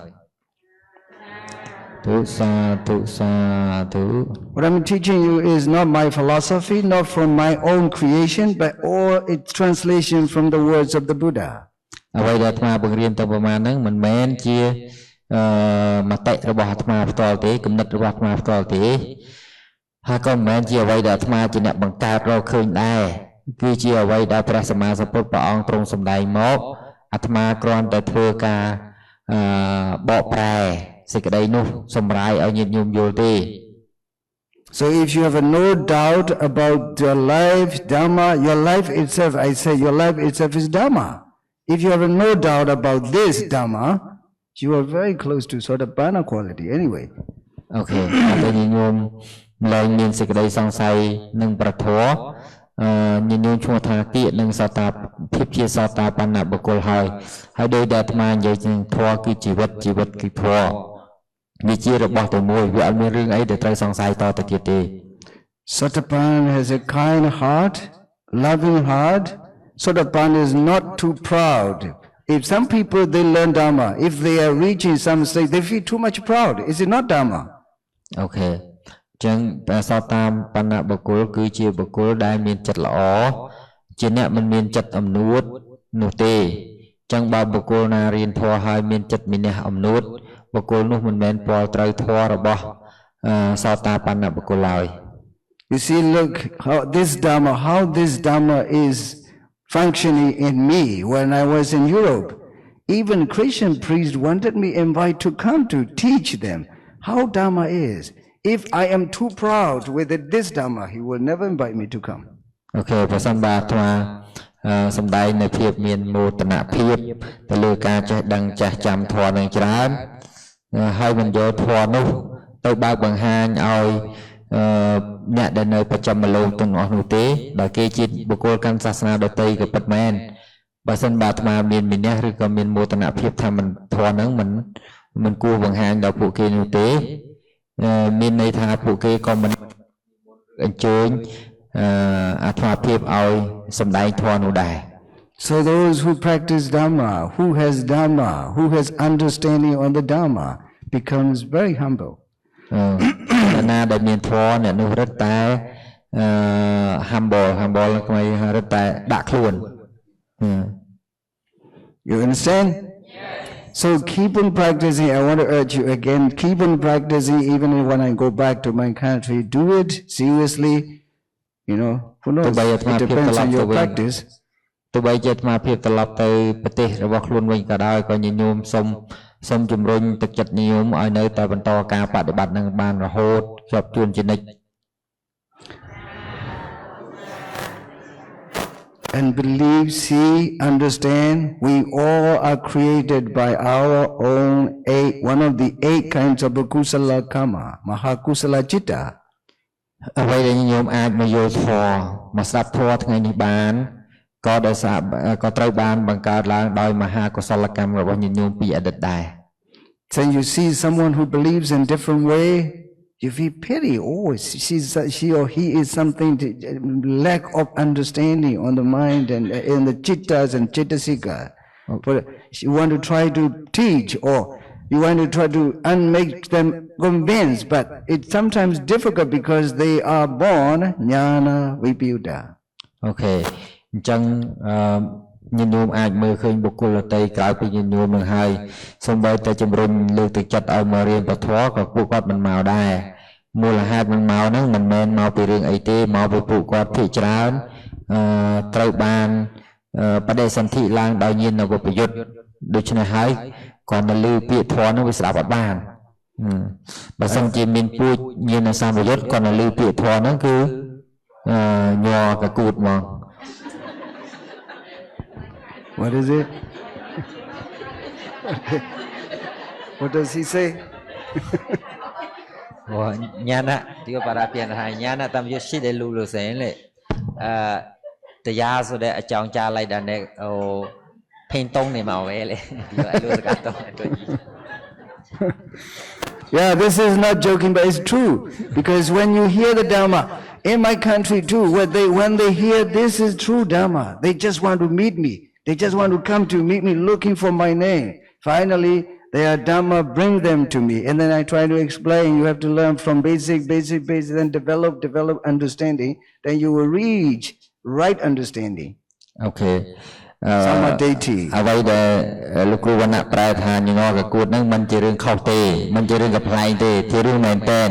What I'm teaching you is not my philosophy, not from my own creation, but all its translation from the words of the Buddha. អ្វីដែលអាត្មាបង្រៀនទៅប្រមាណហ្នឹងមិនមែនជាមតិរបស់អាត្មាផ្ទាល់ទេគំនិតរបស់អាត្មាផ្ទាល់ទេហើយក៏មិនមែនជាអ្វីដែលអាត្មាជាអ្នកបង្កើតរកឃើញដែរគឺជាអ្វីដែលព្រះសម្មាសម្ពុទ្ធព្រះអង្គទ្រង់សម្ដែងមកអាត្មាគ្រាន់តែធ្វើការបកប្រែសេចក្តីនោះសម្រាយឲ្យញាតិញោមយល់ទេ So if you have no doubt about your life, Dhamma, your life itself, I say your life itself is Dhamma. If you have no doubt about this Dhamma, you are very close to Sotapanna quality anyway. Okay. តែញាតិញោមឡើងមានសេចក្តីសង្ស័យនឹងប្រធរញាតិញោមឈ្មោះថាគៀកនឹងសតាភាពជាសតាបណ្ណបុគ្គលហើយដោយដែលអាត្មានិយាយនឹងធម៌គឺជីវិតគឺធម៌វាជារបស់តែមួយវាអត់មានរឿងអីដែលត្រូវសង្ស័យតទៅទៀតទេ Sotapanna has a kind heart, loving heart. Sotapanna is not too proud. If some people they learn Dhamma, if they are reaching some stage, they feel too much proud. Is it not Dhamma? Okay. ចឹងសតាបណ្ណបុគ្គលគឺជាបុគ្គលដែលមានចិត្តល្អជាអ្នកមិនមានចិត្តអំនួតនោះទេចឹងបើបុគ្គលណារៀនធម៌ហើយមានចិត្តមានះអំនួតបុគ្គលនោះមិនមែនពាល់ត្រូវធម៌របស់សតាបណ្ណបុគ្គលឡើយ You see, look how this Dhamma is functioning in me when I was in Europe. Even Christian priests wanted me invite to come to teach them how Dhamma is. If I am too proud with this Dhamma, he will never invite me to come. Okay, ប្រសិនបើអាត្មាសំដែងនៅភាពមានមោទនភាពទៅលើការចេះដឹងចេះចាំធម៌នឹងច្រើនហើយមិនយកធម៌នោះទៅបើកបង្ហាញឲ្យអ្នកដែលនៅប្រចាំលោកទាំងអស់នោះទេដែលគេជាបុគ្គលកាន់សាសនាដទៃក៏ពិតមែនបើសិនបើអាត្មាមានវិន័យឬក៏មានមោទនភាពថាមិនធម៌នឹងមិនគួរបង្ហាញដល់ពួកគេនោះទេមានន័យថាពួកគេក៏មិនអញ្ជើញអាត្មាភាពឲ្យសម្ដែងធម៌នោះដែរ So those who practice Dhamma, who has understanding on the Dhamma, becomes very humble. ណាដែលមានធម៌អ្នកនោះរឹតតែ humble ក្មេងរឹតតែដាក់ខ្លួន You understand? So keep on practicing. I want to urge you again, keep on practicing even when I go back to my country. Do it seriously. You know, who knows? It depends on your practice. ទោះបីជាអាត្មាភាពត្រឡប់ទៅប្រទេសរបស់ខ្លួនវិញក៏ដោយក៏ញញោមសូមជំរុញទឹកចិត្តញញោមឲ្យនៅតែបន្តការបដិបត្តិនឹងបានរហូតជាប់ជួនជានិច្ច And believe, see, understand, we all are created by our own one of the 8 kinds of kusala karma, mahakusala chitta. អ្វីដែលញោមអាចមកយល់ធម៌មកស្ដាប់ធម៌ថ្ងៃនេះបានក៏ដោយសារក៏ត្រូវបានបង្កើតឡើងដោយមហាកុសលកម្មរបស់ញញោមពីអតីតដែរ So you see someone who believes in different way, you feel pity. Oh, she or he is something lack of understanding on the mind and in the chittas and chittasika. But you want to try to teach or you want to try to make them convinced, but it's sometimes difficult because they are born jnana vipayuta. Okay. អញ្ចឹងញញោមអាចមើលឃើញបុគ្គលដទៃក្រៅពីញញោមនឹងហើយសូម្បីតែជំរុញលើកទឹកចិត្តឲ្យមករៀនពធក៏ពួកគាត់មិនមកដែរមូលហេតុមិនមកហ្នឹងមិនមែនមកពីរឿងអីទេមកពីពួកគាត់ភាគច្រើនត្រូវបានបដិសន្ធិឡើងដោយញាណវបយុទ្ធដូច្នេះហើយគាត់នៅលើពាក្យធម៌ហ្នឹងវាស្ដាប់អត់បានបើសិនជាមានពួកញាណសម្បយុទ្ធគាត់នៅលើពាក្យធម៌ហ្នឹងគឺញ័រកកូតមក What is it? What does he say? Nhana, tiêu para pian hai nhana tam yo shi de lu sen le. Taya so de chong cha lai dan de o paint tong ni mao ve le. Yo ai lu ka tong to ji. Yeah, this is not joking, but it's true. Because when you hear the Dhamma, in my country too, when they hear this is true Dhamma, they just want to meet me. They just want to come to meet me looking for my name. Finally, They are Dhamma, bring them to me. And then I try to explain, you have to learn from basic, then develop understanding. Then you will reach right understanding. អូខេ Samadhi. អ្វីដែលលោកគ្រូវណ្ណៈប្រែថាញងកគួតហ្នឹងមិនជារឿងខុសទេមិនជារឿងកំ ប្លែងទេជារឿងមែនតែន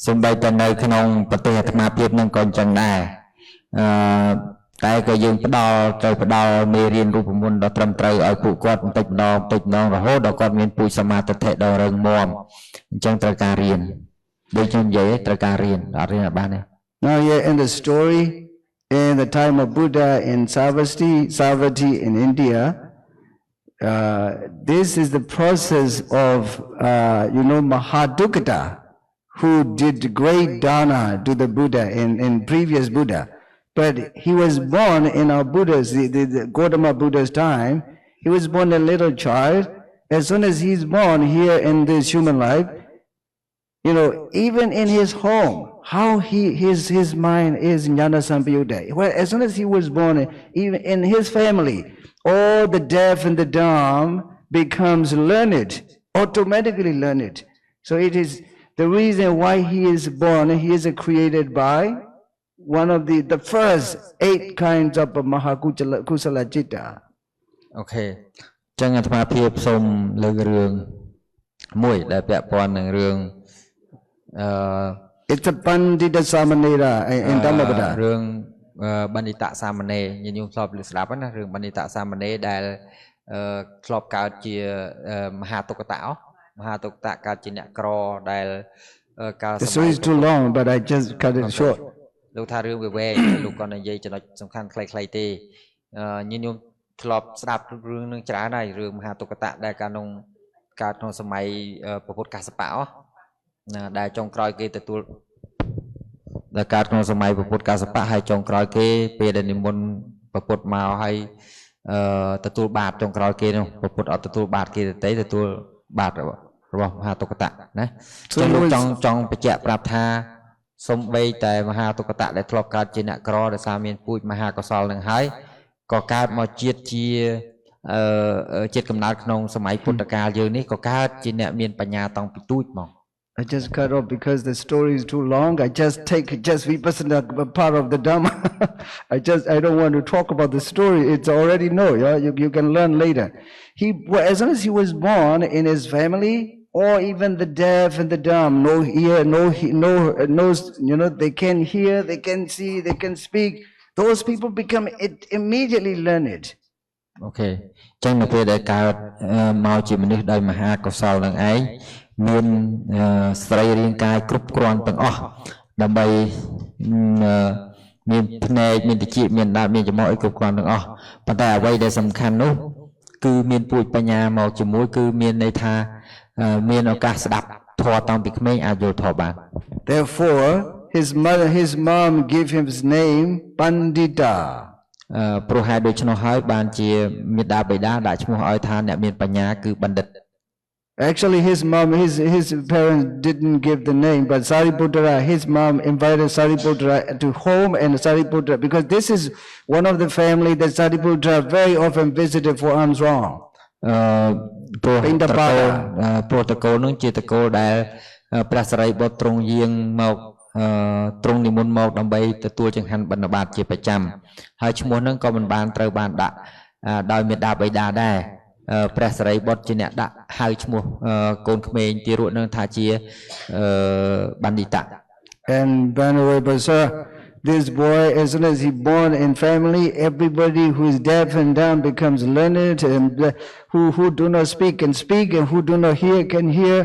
សូម្បីតែនៅក្នុងប្រទេសអាត្មាភាពហ្នឹងក៏អញ្ចឹងដែរតែក៏យើងត្រូវផ្ដល់មេរៀនរូបមន្តដ៏ត្រឹមត្រូវឲ្យពួកគាត់បន្តិចម្ដងរហូតដល់គាត់មានពូជសមាធិដ៏រឹងមាំអញ្ចឹងត្រូវការរៀនដូចខ្ញុំនិយាយត្រូវការរៀនអត់រៀនអត់បានទេ Now here in the story in the time of Buddha in Savatthi in India, this is the process of Mahadukata, who did great dana to the Buddha in previous Buddha. But he was born in our Buddha's, the Gautama Buddha's time. He was born a little child. As soon as he's born here in this human life, even in his home, how his mind is jnana sampayutta. Well, as soon as he was born, even in his family, all the deaf and the dumb becomes learned, automatically learned. So it is the reason why he is born. He is created by one of the first 8 kinds of Mahakusala Chitta. Okay. ចឹងអាត្មាភាពសូមលើករឿងមួយដែលពាក់ព័ន្ធនឹងរឿង It's a Pandita Samanera in Dhammapada. រឿងបណ្ឌិតសាមណេរញញោមធ្លាប់លើស្ដាប់ណារឿងបណ្ឌិតសាមណេរដែលធ្លាប់កើតជាមហាទុក្កតៈកើតជាអ្នកក្រដែលកាល The story is too long, but I just cut it short. លោកថារឿងវាវែងលោកក៏និយាយចំណុចសំខាន់ខ្លីៗទេញញោមធ្លាប់ស្ដាប់រឿងនឹងច្រើនហើយរឿងមហាទុក្កតៈដែលកើតក្នុងសម័យព្រះពុទ្ធកាសបៈដែលចុងក្រោយគេទទួលដែលកើតក្នុងសម័យព្រះពុទ្ធកាសបៈហើយចុងក្រោយគេពេលដែលនិមន្តព្រះពុទ្ធមកហើយទទួលបាតចុងក្រោយគេនោះព្រះពុទ្ធអត់ទទួលបាតគេទេទទួលបាតរបស់មហាទុក្កតៈណាចឹងលោកចង់បញ្ជាក់ប្រាប់ថាសំបីតែមហាទុក្កតៈដែលធ្លាប់កើតជាអ្នកក្រដោយសារមានពូជមហាកុសលនឹងហើយក៏កើតមកជាតិជាជាតិកំណើតក្នុងសម័យពុទ្ធកាលយើងនេះក៏កើតជាអ្នកមានបញ្ញាតាំងពីទូចមក I just cut off because the story is too long. I just take vipassana part of the Dhamma. I don't want to talk about the story. It's already know. Yeah, you can learn later. As soon as he was born in his family, or even the deaf and the dumb, no ear, no, they can hear, they can see, they can speak. Those people become immediately learned. Okay. ចឹងនៅពេលដែលកើតមកជាមនុស្សដោយមហាកុសលនឹងឯងមានស្រីរាងកាយគ្រប់គ្រាន់ទាំងអស់ដើម្បីមានភ្នែកមានតិចមានដាតមានច្រមុះអីគ្រប់គ្រាន់ទាំងអស់ប៉ុន្តែអ្វីដែលសំខាន់នោះគឺមានពូជបញ្ញាមកជាមួយគឺមានន័យថាមានឱកាសស្ដាប់ធម៌តាំងពីក្មេងអាចយល់ធម៌បាន Therefore his mom gave him his name Pandita ព្រោះហេតុដូច្នោះហើយបានជាមេដាបិតាដាក់ឈ្មោះឲ្យថាអ្នកមានបញ្ញាគឺបណ្ឌិត Actually, his mom, his parents didn't give the name, but Sariputra, his mom invited Sariputra to home, and Sariputra, because this is one of the family that Sariputra very often visited for alms wrong. ព្រោះតកូលនឹងជាតកូលដែលព្រះសារីបុត្រទ្រង់យាងមកទ្រង់និមន្តមកដើម្បីទទួលចង្ហាន់បិណ្ឌបាតជាប្រចាំហើយឈ្មោះនឹងក៏មិនបានត្រូវបានដាក់ដោយមេដាបិតាដែរព្រះសារីបុត្រជាអ្នកដាក់ហៅឈ្មោះកូនក្មេងទីរួចនឹងថាជាបណ្ឌិត And Venerable Sir, this boy, as soon as he born in family, everybody who is deaf and dumb becomes learned, and who do not speak can speak, and who do not hear can hear.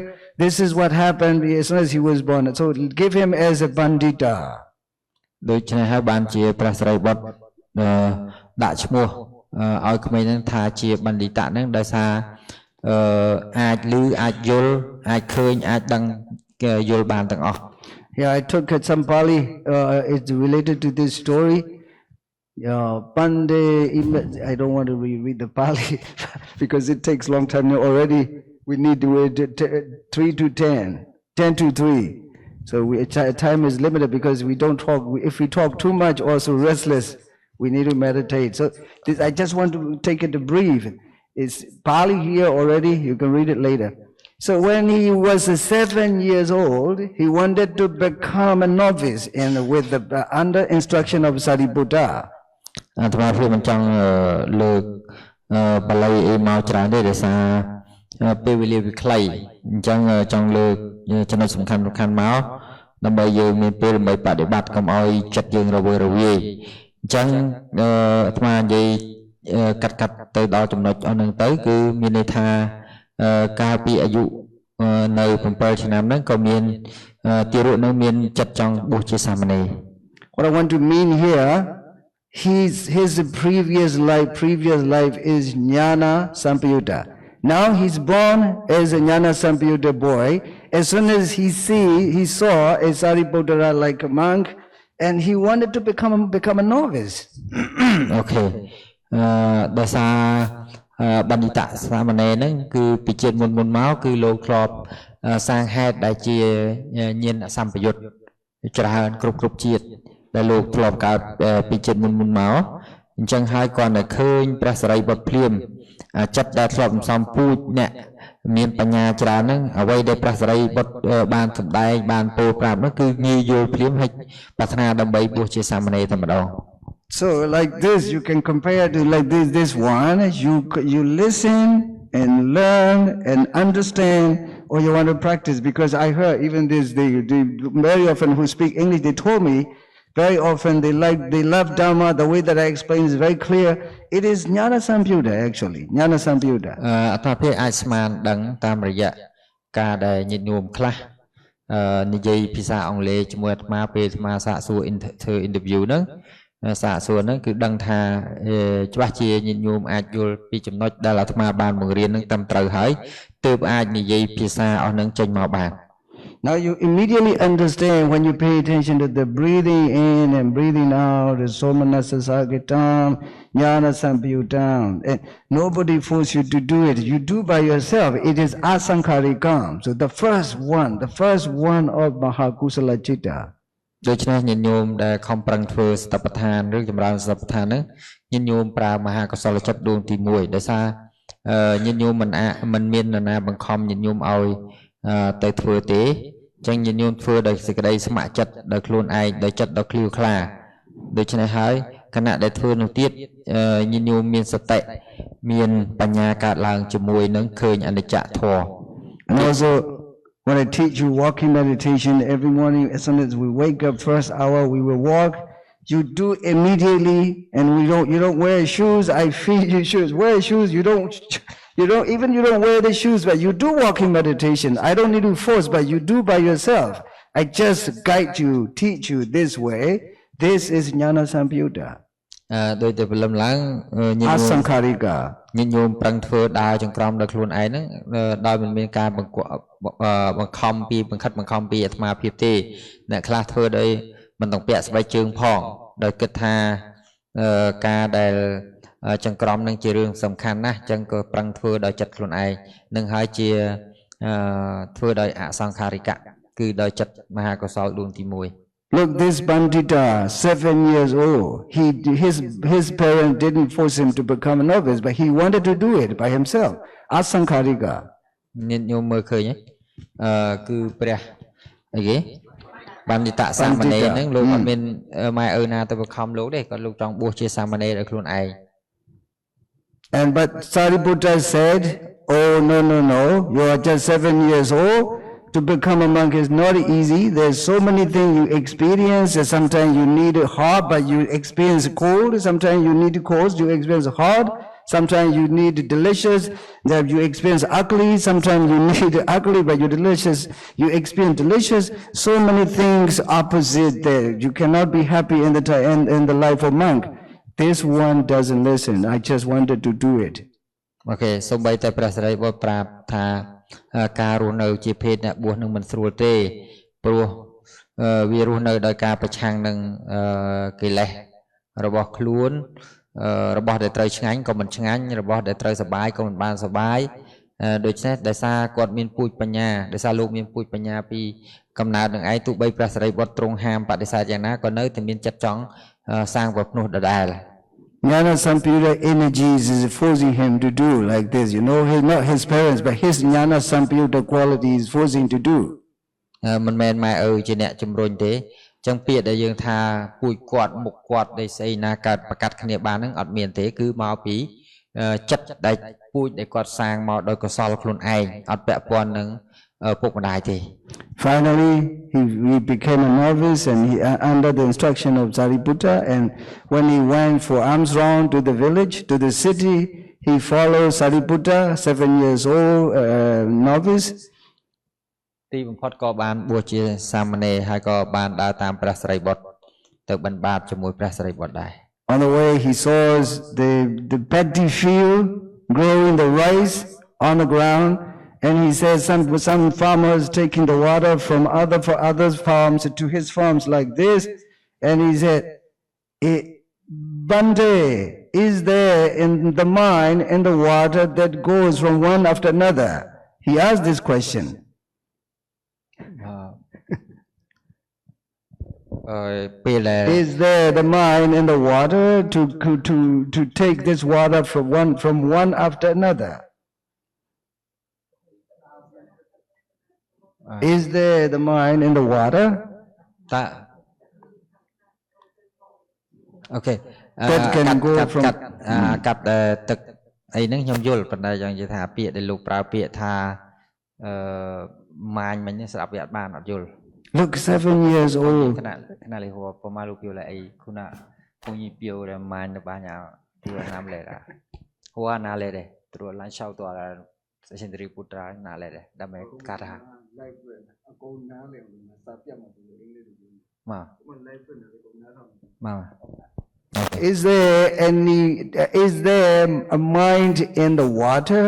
This is what happened as soon as he was born. So give him as a bandita. ដូច្នេះហើយបានជាព្រះសារីបុត្រដាក់ឈ្មោះឲ្យក្មេងនឹងថាជាបណ្ឌិតនឹងដោយសារអាចឮអាចយល់អាចឃើញអាចដឹងយល់បានទាំងអស់ Yeah, I took some Pali. It's related to this story. Pande. I don't want to read the Pali because it takes long time. Already we need to wait 3 to 10, 10 to 3. So time is limited because we don't talk. If we talk too much, also restless. We need to meditate. So I just want to take it brief. It's Pali here already. You can read it later. So when he was 7 years old, he wanted to become a novice and with the under instruction of Sariputta. អាត្មាភាពមិនចង់លើកបល័យអីមកច្រើនទេដោយសារពេលវេលាវាខ្លីអញ្ចឹងចង់លើកចំណុចសំខាន់ៗមកដើម្បីយើងមានពេលដើម្បីបដិបត្តិកុំឲ្យចិត្តយើងរវើរវាយអញ្ចឹងអាត្មានិយាយកាត់ទៅដល់ចំណុចអស់ហ្នឹងទៅគឺមានន័យថាកាលពីអាយុនៅ7ឆ្នាំហ្នឹងក៏មានទារកនឹងមានចិត្តចង់បួសជាសាមណេរ What I want to mean here, his previous life is Jnana Sampayutta. Now he's born as a Jnana Sampayutta boy. As soon as he saw a Sariputta like a monk, and he wanted to become a novice. Okay. ដោយសារបណ្ឌិតសាមណេរហ្នឹងគឺពីជាតិមុនមកគឺលោកធ្លាប់សាងហេតុដែលជាញាណសម្បយុទ្ធច្រើនគ្រប់ជាតិដែលលោកធ្លាប់កើតពីជាតិមុនមកអញ្ចឹងហើយគាត់តែឃើញព្រះសារីបុត្រភ្លាមចិត្តដែលធ្លាប់សំពូជអ្នកមានបញ្ញាច្រើនហ្នឹងអ្វីដែលព្រះសារីបុត្របានសម្ដែងបានពោលប្រាប់ហ្នឹងគឺងាយយល់ភ្លាមហើយប្រាថ្នាដើម្បីបួសជាសាមណេរតែម្ដង So like this, you can compare to like this one. You listen and learn and understand, or you want to practice. Because I heard even this, they very often who speak English, they told me very often they love Dharma. The way that I explain is very clear. It is Jnana Sampayutta actually, Jnana Sampayutta. អត្ថភាពអាចស្មានដឹងតាមរយៈការដែលញាតិញោមខ្លះនិយាយភាសាអង់គ្លេសជាមួយអាត្មាពេលអាត្មាសាកសួរ interview ហ្នឹងសាកសួរហ្នឹងគឺដឹងថាច្បាស់ជាញាតិញោមអាចយល់ពីចំណុចដែលអាត្មាបានបង្រៀនហ្នឹងត្រឹមត្រូវហើយទើបអាចនិយាយភាសាអស់ហ្នឹងចេញមកបាន Now you immediately understand when you pay attention to the breathing in and breathing out, the somanasa sagitam, jnana sampayuttam, and nobody force you to do it. You do by yourself. It is asankarikam. So the first one of Mahakusala Chitta. ដូច្នេះញាតិញោមដែលខំប្រឹងធ្វើសតិប្បដ្ឋានឬចម្រើនសតិប្បដ្ឋានហ្នឹងញាតិញោមប្រើមហាកុសលចិត្តដួងទី1ដោយសារញាតិញោមមិនមាននរណាបង្ខំញាតិញោមឲ្យទៅធ្វើទេអញ្ចឹងញាតិញោមធ្វើដោយសេចក្តីស្ម័គ្រចិត្តដោយខ្លួនឯងដោយចិត្តដ៏ឃ្លាវខ្លាដូច្នេះហើយគណៈដែលធ្វើនោះទៀតញាតិញោមមានសតិមានបញ្ញាកើតឡើងជាមួយនឹងឃើញអនិច្ចធម៌ And also when I teach you walking meditation every morning, as soon as we wake up, first hour we will walk. You do immediately, and you don't wear shoes. I feed you shoes. Wear shoes. You don't wear the shoes, but you do walking meditation. I don't need to force, but you do by yourself. I just guide you, teach you this way. This is Jnana Sampayutta. ដោយតែព្រលឹមឡើងញាតិញោម Asankarika. ញាតិញោមប្រឹងធ្វើដើរចង្ក្រមដល់ខ្លួនឯងហ្នឹងដោយមិនមានការបង្ខំពីអាត្មាភាពទេអ្នកខ្លះធ្វើដោយមិនต้องពាក់ស្បែកជើងផងដោយគិតថាការដែលចង្ក្រមនឹងជារឿងសំខាន់ណាស់អញ្ចឹងក៏ប្រឹងធ្វើដោយចិត្តខ្លួនឯងនឹងហើយជាធ្វើដោយអសង្ខារិកៈគឺដោយចិត្តមហាកុសលដួងទី1 Look, this Pandita, 7 years old, his parents didn't force him to become a novice, but he wanted to do it by himself. Asankarika. ញាតិញោមមើលឃើញគឺព្រះអីគេបណ្ឌិតសាមណេរហ្នឹងលោកអត់មានម៉ែឪណាទៅបង្ខំលោកទេគាត់លោកចង់បួសជាសាមណេរដោយខ្លួនឯង And but Sariputta said, oh no, you are just 7 years old. To become a monk is not easy. There's so many things you experience. Sometimes you need it hot, but you experience cold. Sometimes you need cold, you experience hot. Sometimes you need delicious, that you experience ugly. Sometimes you need ugly, but you delicious. You experience delicious. So many things opposite there. You cannot be happy in the life of monk. This one doesn't listen. I just wanted to do it. Okay, សូម្បីតែព្រះសារីបុត្រប្រាប់ថាការរស់នៅជាភេទអ្នកបួសនឹងមិនស្រួលទេព្រោះវារស់នៅដោយការប្រឆាំងនឹងកិលេសរបស់ខ្លួនរបស់ដែលត្រូវឆ្ងាញ់ក៏មិនឆ្ងាញ់របស់ដែលត្រូវសបាយក៏មិនបានសបាយដូច្នេះដោយសារគាត់មានពូជបញ្ញាដោយសារលោកមានពូជបញ្ញាពីកំណើតនឹងឯងទោះបីព្រះសារីបុត្រទ្រង់ហាមបដិសេធយ៉ាងណាក៏នៅតែមានចិត្តចង់សាងប្រភ្នោះដដែល Jnana Sampayutta energies is forcing him to do like this. You know, not his parents, but his Jnana Sampayutta quality is forcing to do. មិនមែនម៉ែឪជាអ្នកជំរុញទេចឹងពាក្យដែលយើងថាពូជគាត់មុខគាត់ដែលស្អីណាកើតប្រកាសគ្នាបានហ្នឹងអត់មានទេគឺមកពីចិត្តដែលពូជដែលគាត់សាងមកដោយកុសលខ្លួនឯងអត់ពាក់ព័ន្ធនឹងពុកម្ដាយទេ Finally, he became a novice and he under the instruction of Sariputta, and when he went for alms round to the village, to the city, he followed Sariputta, 7 years old novice. ទីបំផុតក៏បានបួសជាសាមណេរហើយក៏បានដើរតាមព្រះសារីបុត្រទៅបិណ្ឌបាតជាមួយព្រះសារីបុត្រដែរ On the way, he saw the paddy field growing the rice on the ground, and he said some farmers taking the water from others' farms to his farms like this, and he said, Bante, is there in the mine in the water that goes from one after another? He asked this question. Is there the mine in the water to take this water from one after another? Is there the mine in the water? Okay. That can go from កាត់ទឹកអីហ្នឹងខ្ញុំយល់ប៉ុន្តែយ៉ាងនិយាយថាពាក្យដែលលោកប្រើពាក្យថាម៉ាញមិញស្ដាប់វាអត់បានអត់យល់ Look, 7 years old. ខណៈលេហួរប្រមាណលោកយល់អីခုនពងញីពីវដែលម៉ាញទៅបាញ់ទួណាមលេដែរហួរណាលេដែរត្រួតឡើងឆៅតរសេនតរីពុត្រាណាលេដែរដើម្បីកាត់ថាមក Is there a mind in the water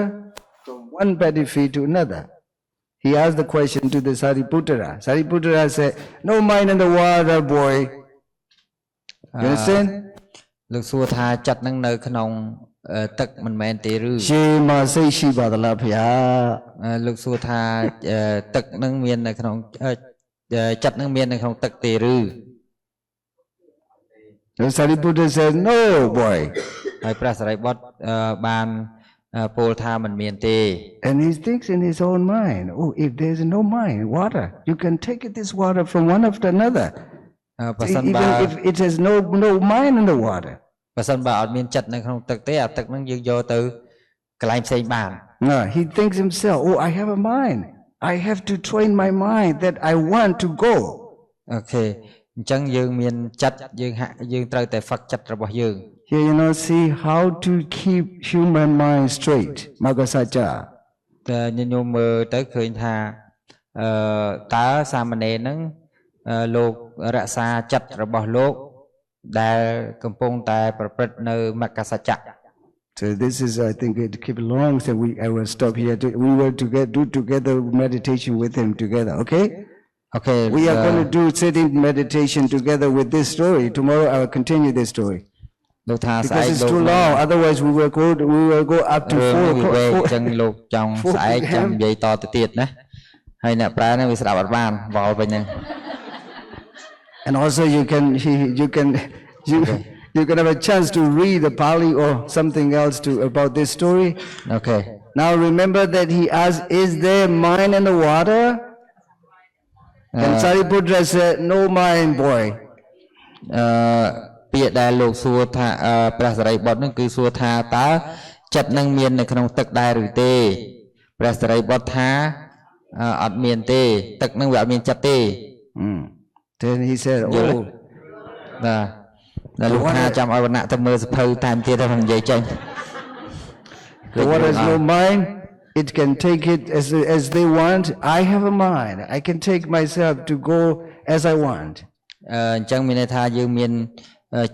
from one paddy field to another? He asked the question to the Sariputta. Sariputta said, no mind in the water, boy. You understand? លោកសួរថាចិត្តនឹងនៅក្នុងទឹកមិនមែនទេឬ Shema say Shiva the Lapya. លោកសួរថាទឹកនឹងមាននៅក្នុងចិត្តនឹងមាននៅក្នុងទឹកទេឬ The Sariputta said, no, boy. ហើយព្រះសារីបុត្របានពោលថាមិនមានទេ And he thinks in his own mind, oh, if there's no mind, water, you can take this water from one after another. Even if it has no mind in the water. បើសិនបើអត់មានចិត្តនៅក្នុងទឹកទេអាទឹកនឹងយើងយកទៅកន្លែងផ្សេងបាន No, he thinks himself, oh, I have a mind. I have to train my mind that I want to go. Okay. អញ្ចឹងយើងមានចិត្តយើងត្រូវតែហ្វឹកចិត្តរបស់យើង Here, see how to keep human mind straight. Magasacha. តែញញោមមើលទៅឃើញថាតើសាមណេរហ្នឹងលោករក្សាចិត្តរបស់លោកដែលកំពុងតែប្រព្រឹត្តនៅមគ្គសច្ចៈ So this is, I think, it keep long. So I will stop here. We will do together meditation with him together. Okay. Okay. We are going to do sitting meditation together with this story. Tomorrow I will continue this story. Because it's too long. Otherwise we will go up to 4 o'clock. ចឹងលោកចង់ស្អែកចាំនិយាយតទៅទៀតណាហើយអ្នកប្រើហ្នឹងវាស្ដាប់អត់បានវល់វិញហ្នឹង And also you can have a chance to read the Pali or something else about this story. Okay. Now remember that he asked, is there mind in the water? And Sariputta said, no mind, boy. ពាក្យដែលលោកសួរថាព្រះសារីបុត្រហ្នឹងគឺសួរថាតើចិត្តនឹងមាននៅក្នុងទឹកដែរឬទេព្រះសារីបុត្រថាអត់មានទេទឹកនឹងវាអត់មានចិត្តទេ Then he said, oh. បាទលោកថាចាំឲ្យវណ្ណៈទៅមើលសភៅតាមទៀតទៅនិយាយចេញ The water is no mind. It can take it as they want. I have a mind. I can take myself to go as I want. អញ្ចឹងមានន័យថាយើងមាន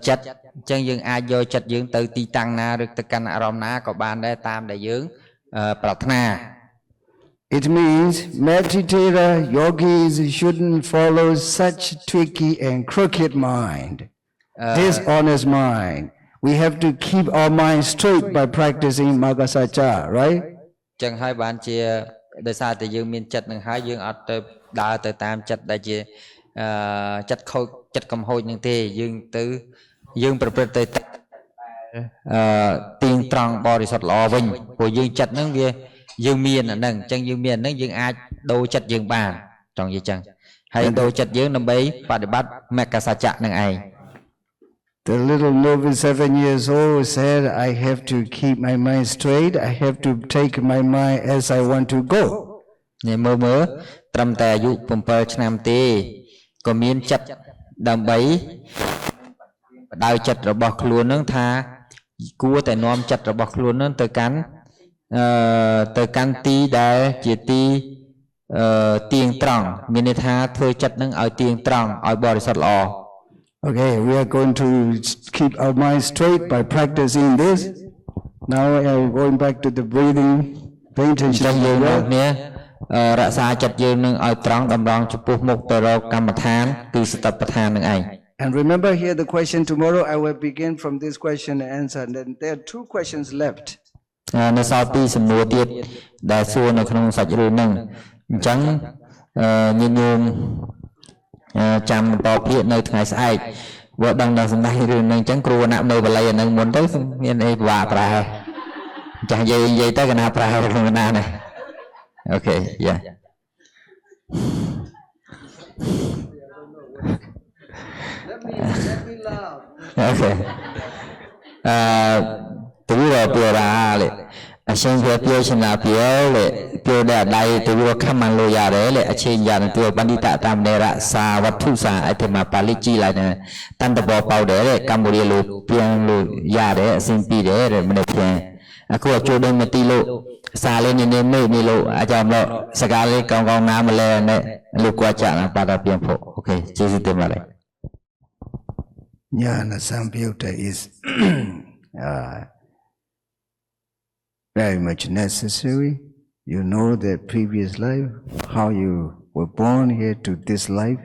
ចិត្តអញ្ចឹងយើងអាចយកចិត្តយើងទៅទីតាំងណាឬទៅកាន់អារម្មណ៍ណាក៏បានដែរតាមដែលយើងប្រាថ្នា It means meditator yogis shouldn't follow such tricky and crooked mind, dishonest mind. We have to keep our mind straight by practicing Magasacha, right? ចឹងហើយបានជាដោយសារតែយើងមានចិត្តនឹងហើយយើងអត់ទៅដើរទៅតាមចិត្តដែលជាចិត្តខូចចិត្តកំហូចនឹងទេយើងប្រព្រឹត្តទៅ tiền tròn bò thì sọt lò vinh của dương chặt nó kia dương miền là nâng chân dương miền nó dương ai đôi chặt dương bàn trong gì chẳng hay đôi chặt dương năm bấy và để bắt mẹ cả sa chạ nâng ai. The little novice 7 years old said, I have to keep my mind straight. I have to take my mind as I want to go. Nè mơ trầm tè dụ bầm bờ nam tê có miên chặt đầm bấy đào chặt rồi bọc luôn nâng tha cua tại nom chặt rồi bọc luôn nâng tới cắn tí đá chỉ tí tiền tròn miên tha thôi chặt nâng ở tiền tròn ở bò sọt lò. Okay, we are going to keep our mind straight by practicing this. Now I am going back to the breathing. Pay attention to the breath. Rạ xa chặt dương nâng ở tròn đầm rong chụp buộc một tờ rô cầm mặt than từ sự tập than nâng ảnh. And remember here the question tomorrow, I will begin from this question and answer. And then there are 2 questions left. Nó sau pi sầm nua tiết đã xua nó không sạch rồi nâng trắng như chăm bò phía nơi ngày sai vợ đang đang sân đây rồi nâng trắng cua nạm nơi và lấy nâng muốn tới nên ấy và pra chẳng dây tới cái nào pra rồi cái nào này. Okay, yeah. Let me laugh. Okay. Từ vừa vừa ra lệ, xem vừa tiêu xem là tiêu đẹp đây từ vừa khăm ăn lôi ra đấy lệ, trên nhà tiêu ban đi tạ tam đề ra sa vật thu sa, ai thêm mà palichi lại nè, tan tập bò bao đấy lệ, Cambodia lô, piang lô, ra đấy, xin pi đấy rồi mình được nghe. Aku acu dengan mati lo, salin ini ni lo, aja lo sekali kau nama le ne, lu kuaca na pada piampo. Okay, jadi temare. Jnana Samyutta is very much necessary. You know the previous life, how you were born here to this life,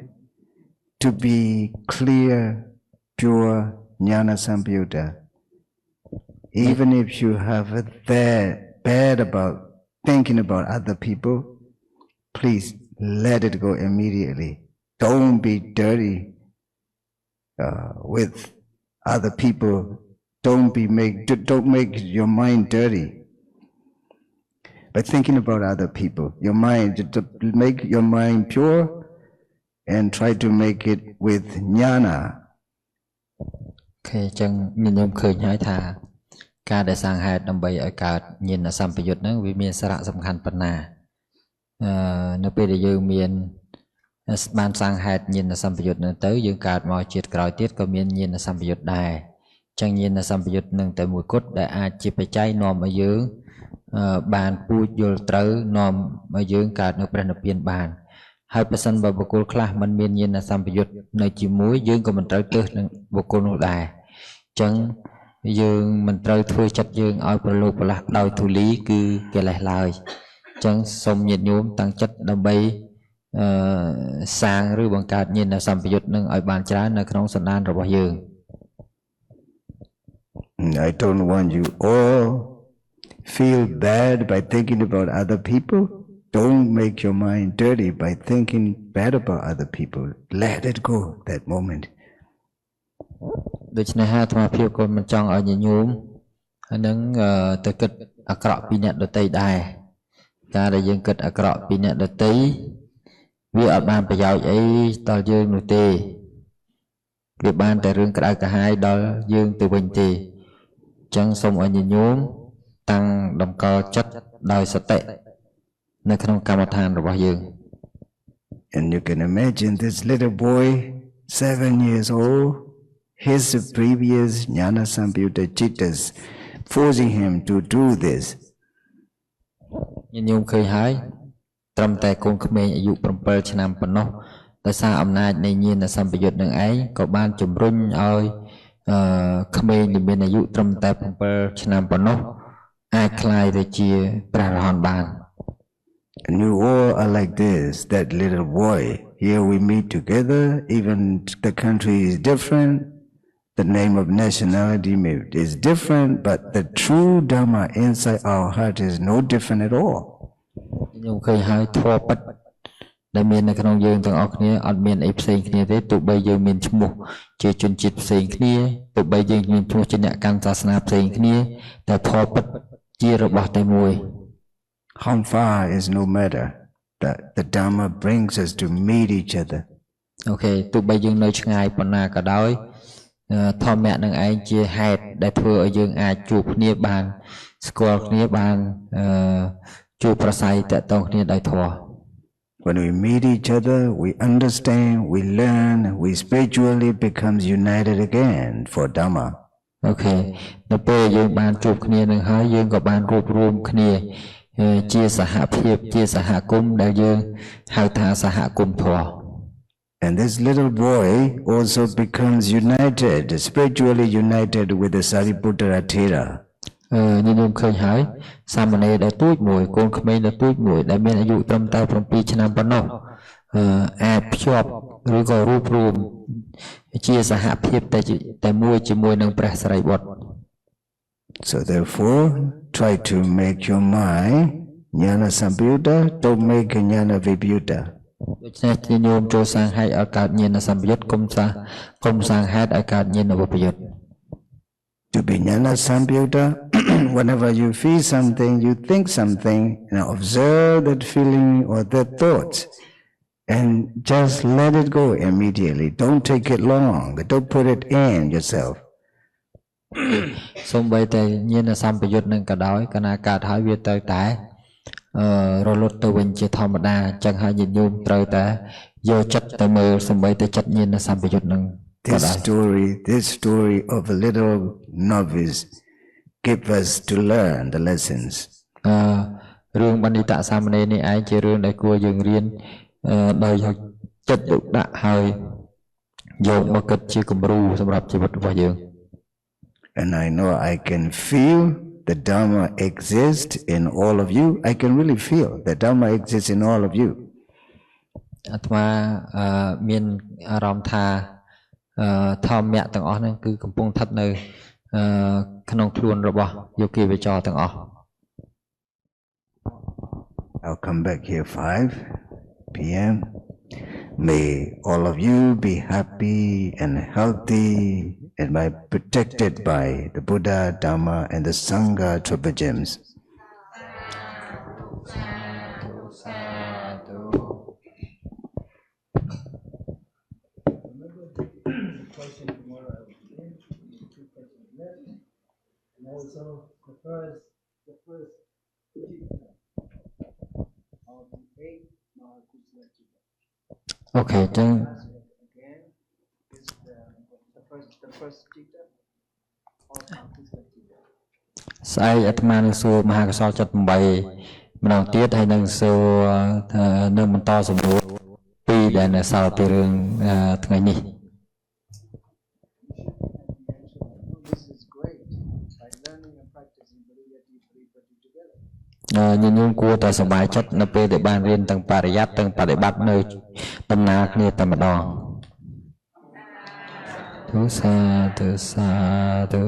to be clear, pure Jnana Samyutta. Even if you have a bad about thinking about other people, please let it go immediately. Don't be dirty with other people. Don't make your mind dirty by thinking about other people. Your mind, to make your mind pure and try to make it with jnana. Okay, chẳng nhìn nhôm khơi nhái thà. ការដែលសាងហេតុដើម្បីឲ្យកើតញាណសម្បយុទ្ធហ្នឹងវាមានសារៈសំខាន់ប៉ុណ្ណានៅពេលដែលយើងមានបានសាងហេតុញាណសម្បយុទ្ធហ្នឹងទៅយើងកើតមកជាតិក្រោយទៀតក៏មានញាណសម្បយុទ្ធដែរអញ្ចឹងញាណសម្បយុទ្ធនឹងតែមួយគត់ដែលអាចជាបច្ច័យនាំឲ្យយើងបានពូជយល់ត្រូវនាំឲ្យយើងកើតនៅព្រះនិព្វានបានហើយបើសិនបើបុគ្គលខ្លះមិនមានញាណសម្បយុទ្ធនៅជាមួយយើងក៏មិនត្រូវទើសនឹងបុគ្គលនោះដែរអញ្ចឹង យើងមិនត្រូវធ្វើចិត្តយើងឲ្យប្រឡូកប្រឡាស់ដោយធូលីគឺកិលេសឡើយអញ្ចឹងសូមញាតិញោមតាំងចិត្តដើម្បីសាងឬបង្កើតញាណសម្បយុទ្ធនឹងឲ្យបានច្រើននៅក្នុងសន្តានរបស់យើង I don't want you all feel bad by thinking about other people. Don't make your mind dirty by thinking bad about other people. Let it go that moment. ដូច្នេះអាត្មាភាពក៏មិនចង់ឲ្យញញោមហ្នឹងទៅគិតអាក្រក់ពីអ្នកដទៃដែរការដែលយើងគិតអាក្រក់ពីអ្នកដទៃវាអត់បានប្រយោជន៍អីដល់យើងនោះទេវាបានតែរឿងក្តៅក្រហាយដល់យើងទៅវិញទេអញ្ចឹងសូមឲ្យញញោមតាំងតម្កល់ចិត្តដោយសតិនៅក្នុងកម្មដ្ឋានរបស់យើង And you can imagine this little boy 7 years old. His previous jnana samyutta chittas forcing him to do this. ញោមឃើញហើយត្រឹមតែកូនក្មេងអាយុ7ឆ្នាំប៉ុណ្ណោះដោយសារអំណាចនៃញាណសម្បយុទ្ធនឹងឯងក៏បានជំរុញឲ្យក្មេងដែលមានអាយុត្រឹមតែ7ឆ្នាំប៉ុណ្ណោះអាចក្លាយទៅជាព្រះរហន្តបាន And you all are like this, that little boy. Here we meet together, even the country is different. The name of nationality is different, but the true Dharma inside our heart is no different at all. ខ្ញុំឃើញហើយធម៌ពិត ដែលមាននៅក្នុងយើងទាំងអស់គ្នាអត់មានអីផ្សេងគ្នាទេទោះបីយើងមានឈ្មោះជាជនជាតិផ្សេងគ្នាទោះបីយើងមានឈ្មោះជាអ្នកកាន់សាសនាផ្សេងគ្នាតែធម៌ពិតជារបស់តែមួយ How far is no matter. The Dharma brings us to meet each other. អូខេទោះបីយើងនៅឆ្ងាយប៉ុណ្ណាក៏ដោយធម្មៈនឹងឯងជាហេតុដែលធ្វើឲ្យយើងអាចជួបគ្នាបានស្គាល់គ្នាបានជួបប្រស័យតកតងគ្នាដោយធម៌ When we meet each other, we understand, we learn, we spiritually becomes united again for Dhamma. អូខេដល់ពេលយើងបានជួបគ្នានឹងហើយយើងក៏បានរួបរวมគ្នាជាសហភាពជាសហគមន៍ដែលយើងហៅថាសហគមន៍ធម៌ And this little boy also becomes united, spiritually united with the Sariputta Thera. ខ្ញុំឃើញហើយសាមណេរដែលទូចមួយកូនក្មេងដែលទូចមួយដែលមានអាយុត្រឹមតែ7ឆ្នាំប៉ុណ្ណោះអាចភ្ជាប់ឬក៏រួបរวมជាសហភាពតែមួយជាមួយនឹងព្រះសារីបុត្រ So therefore, try to make your mind jnana samyutta, don't make jnana vibhuta. ដូច្នេះជាញោមចូលសាងហេតុឲ្យកើតញាណសម្បយុទ្ធគុំសាងហេតុឲ្យកើតញាណវិបយុទ្ធ To be jnana samyutta, whenever you feel something, you think something, observe that feeling or that thoughts, and just let it go immediately. Don't take it long. Don't put it in yourself. សូម្បីតែញាណសម្បយុទ្ធនឹងក៏ដោយកាលណាកើតហើយវាទៅតែរលត់ទៅវិញជាធម្មតាអញ្ចឹងហើយញាតិញោមត្រូវតែយកចិត្តទៅមើលសូម្បីតែចិត្តញាណសម្បយុទ្ធនឹង This story of a little novice give us to learn the lessons. រឿងបណ្ឌិតសាមណេរនេះឯងជារឿងដែលគួរយើងរៀនដោយយកចិត្តទុកដាក់ហើយយកមកគិតជាគំរូសម្រាប់ជីវិតរបស់យើង And I know I can feel the Dhamma exists in all of you. I can really feel the Dhamma exists in all of you. អាត្មាមានអារម្មណ៍ថាធម្មៈទាំងអស់ហ្នឹងគឺកំពុងស្ថិតនៅក្នុងខ្លួនរបស់យោគីវចរទាំងអស់ I'll come back here 5 p.m. May all of you be happy and healthy and be protected by the Buddha, Dhamma, and the Sangha triple gems. Also, the first of the 8 Mahakusala Chitta. Okay, then Again, is the first Chitta of Mahakusala Chitta. ស្អែកអាត្មានឹងសួរមហាកុសលចិត្ត8ម្ដងទៀតហើយនឹងសួរនៅបន្តសំណួរ2ដែលនៅសល់ពីរឿងថ្ងៃនេះ ញញឹមគួរតែសប្បាយចិត្តនៅពេលដែលបានរៀនទាំងបរិយ័តទាំងបដិបត្តិនៅដំណើរគ្នាតែម្ដង ទុសាទុសាទុ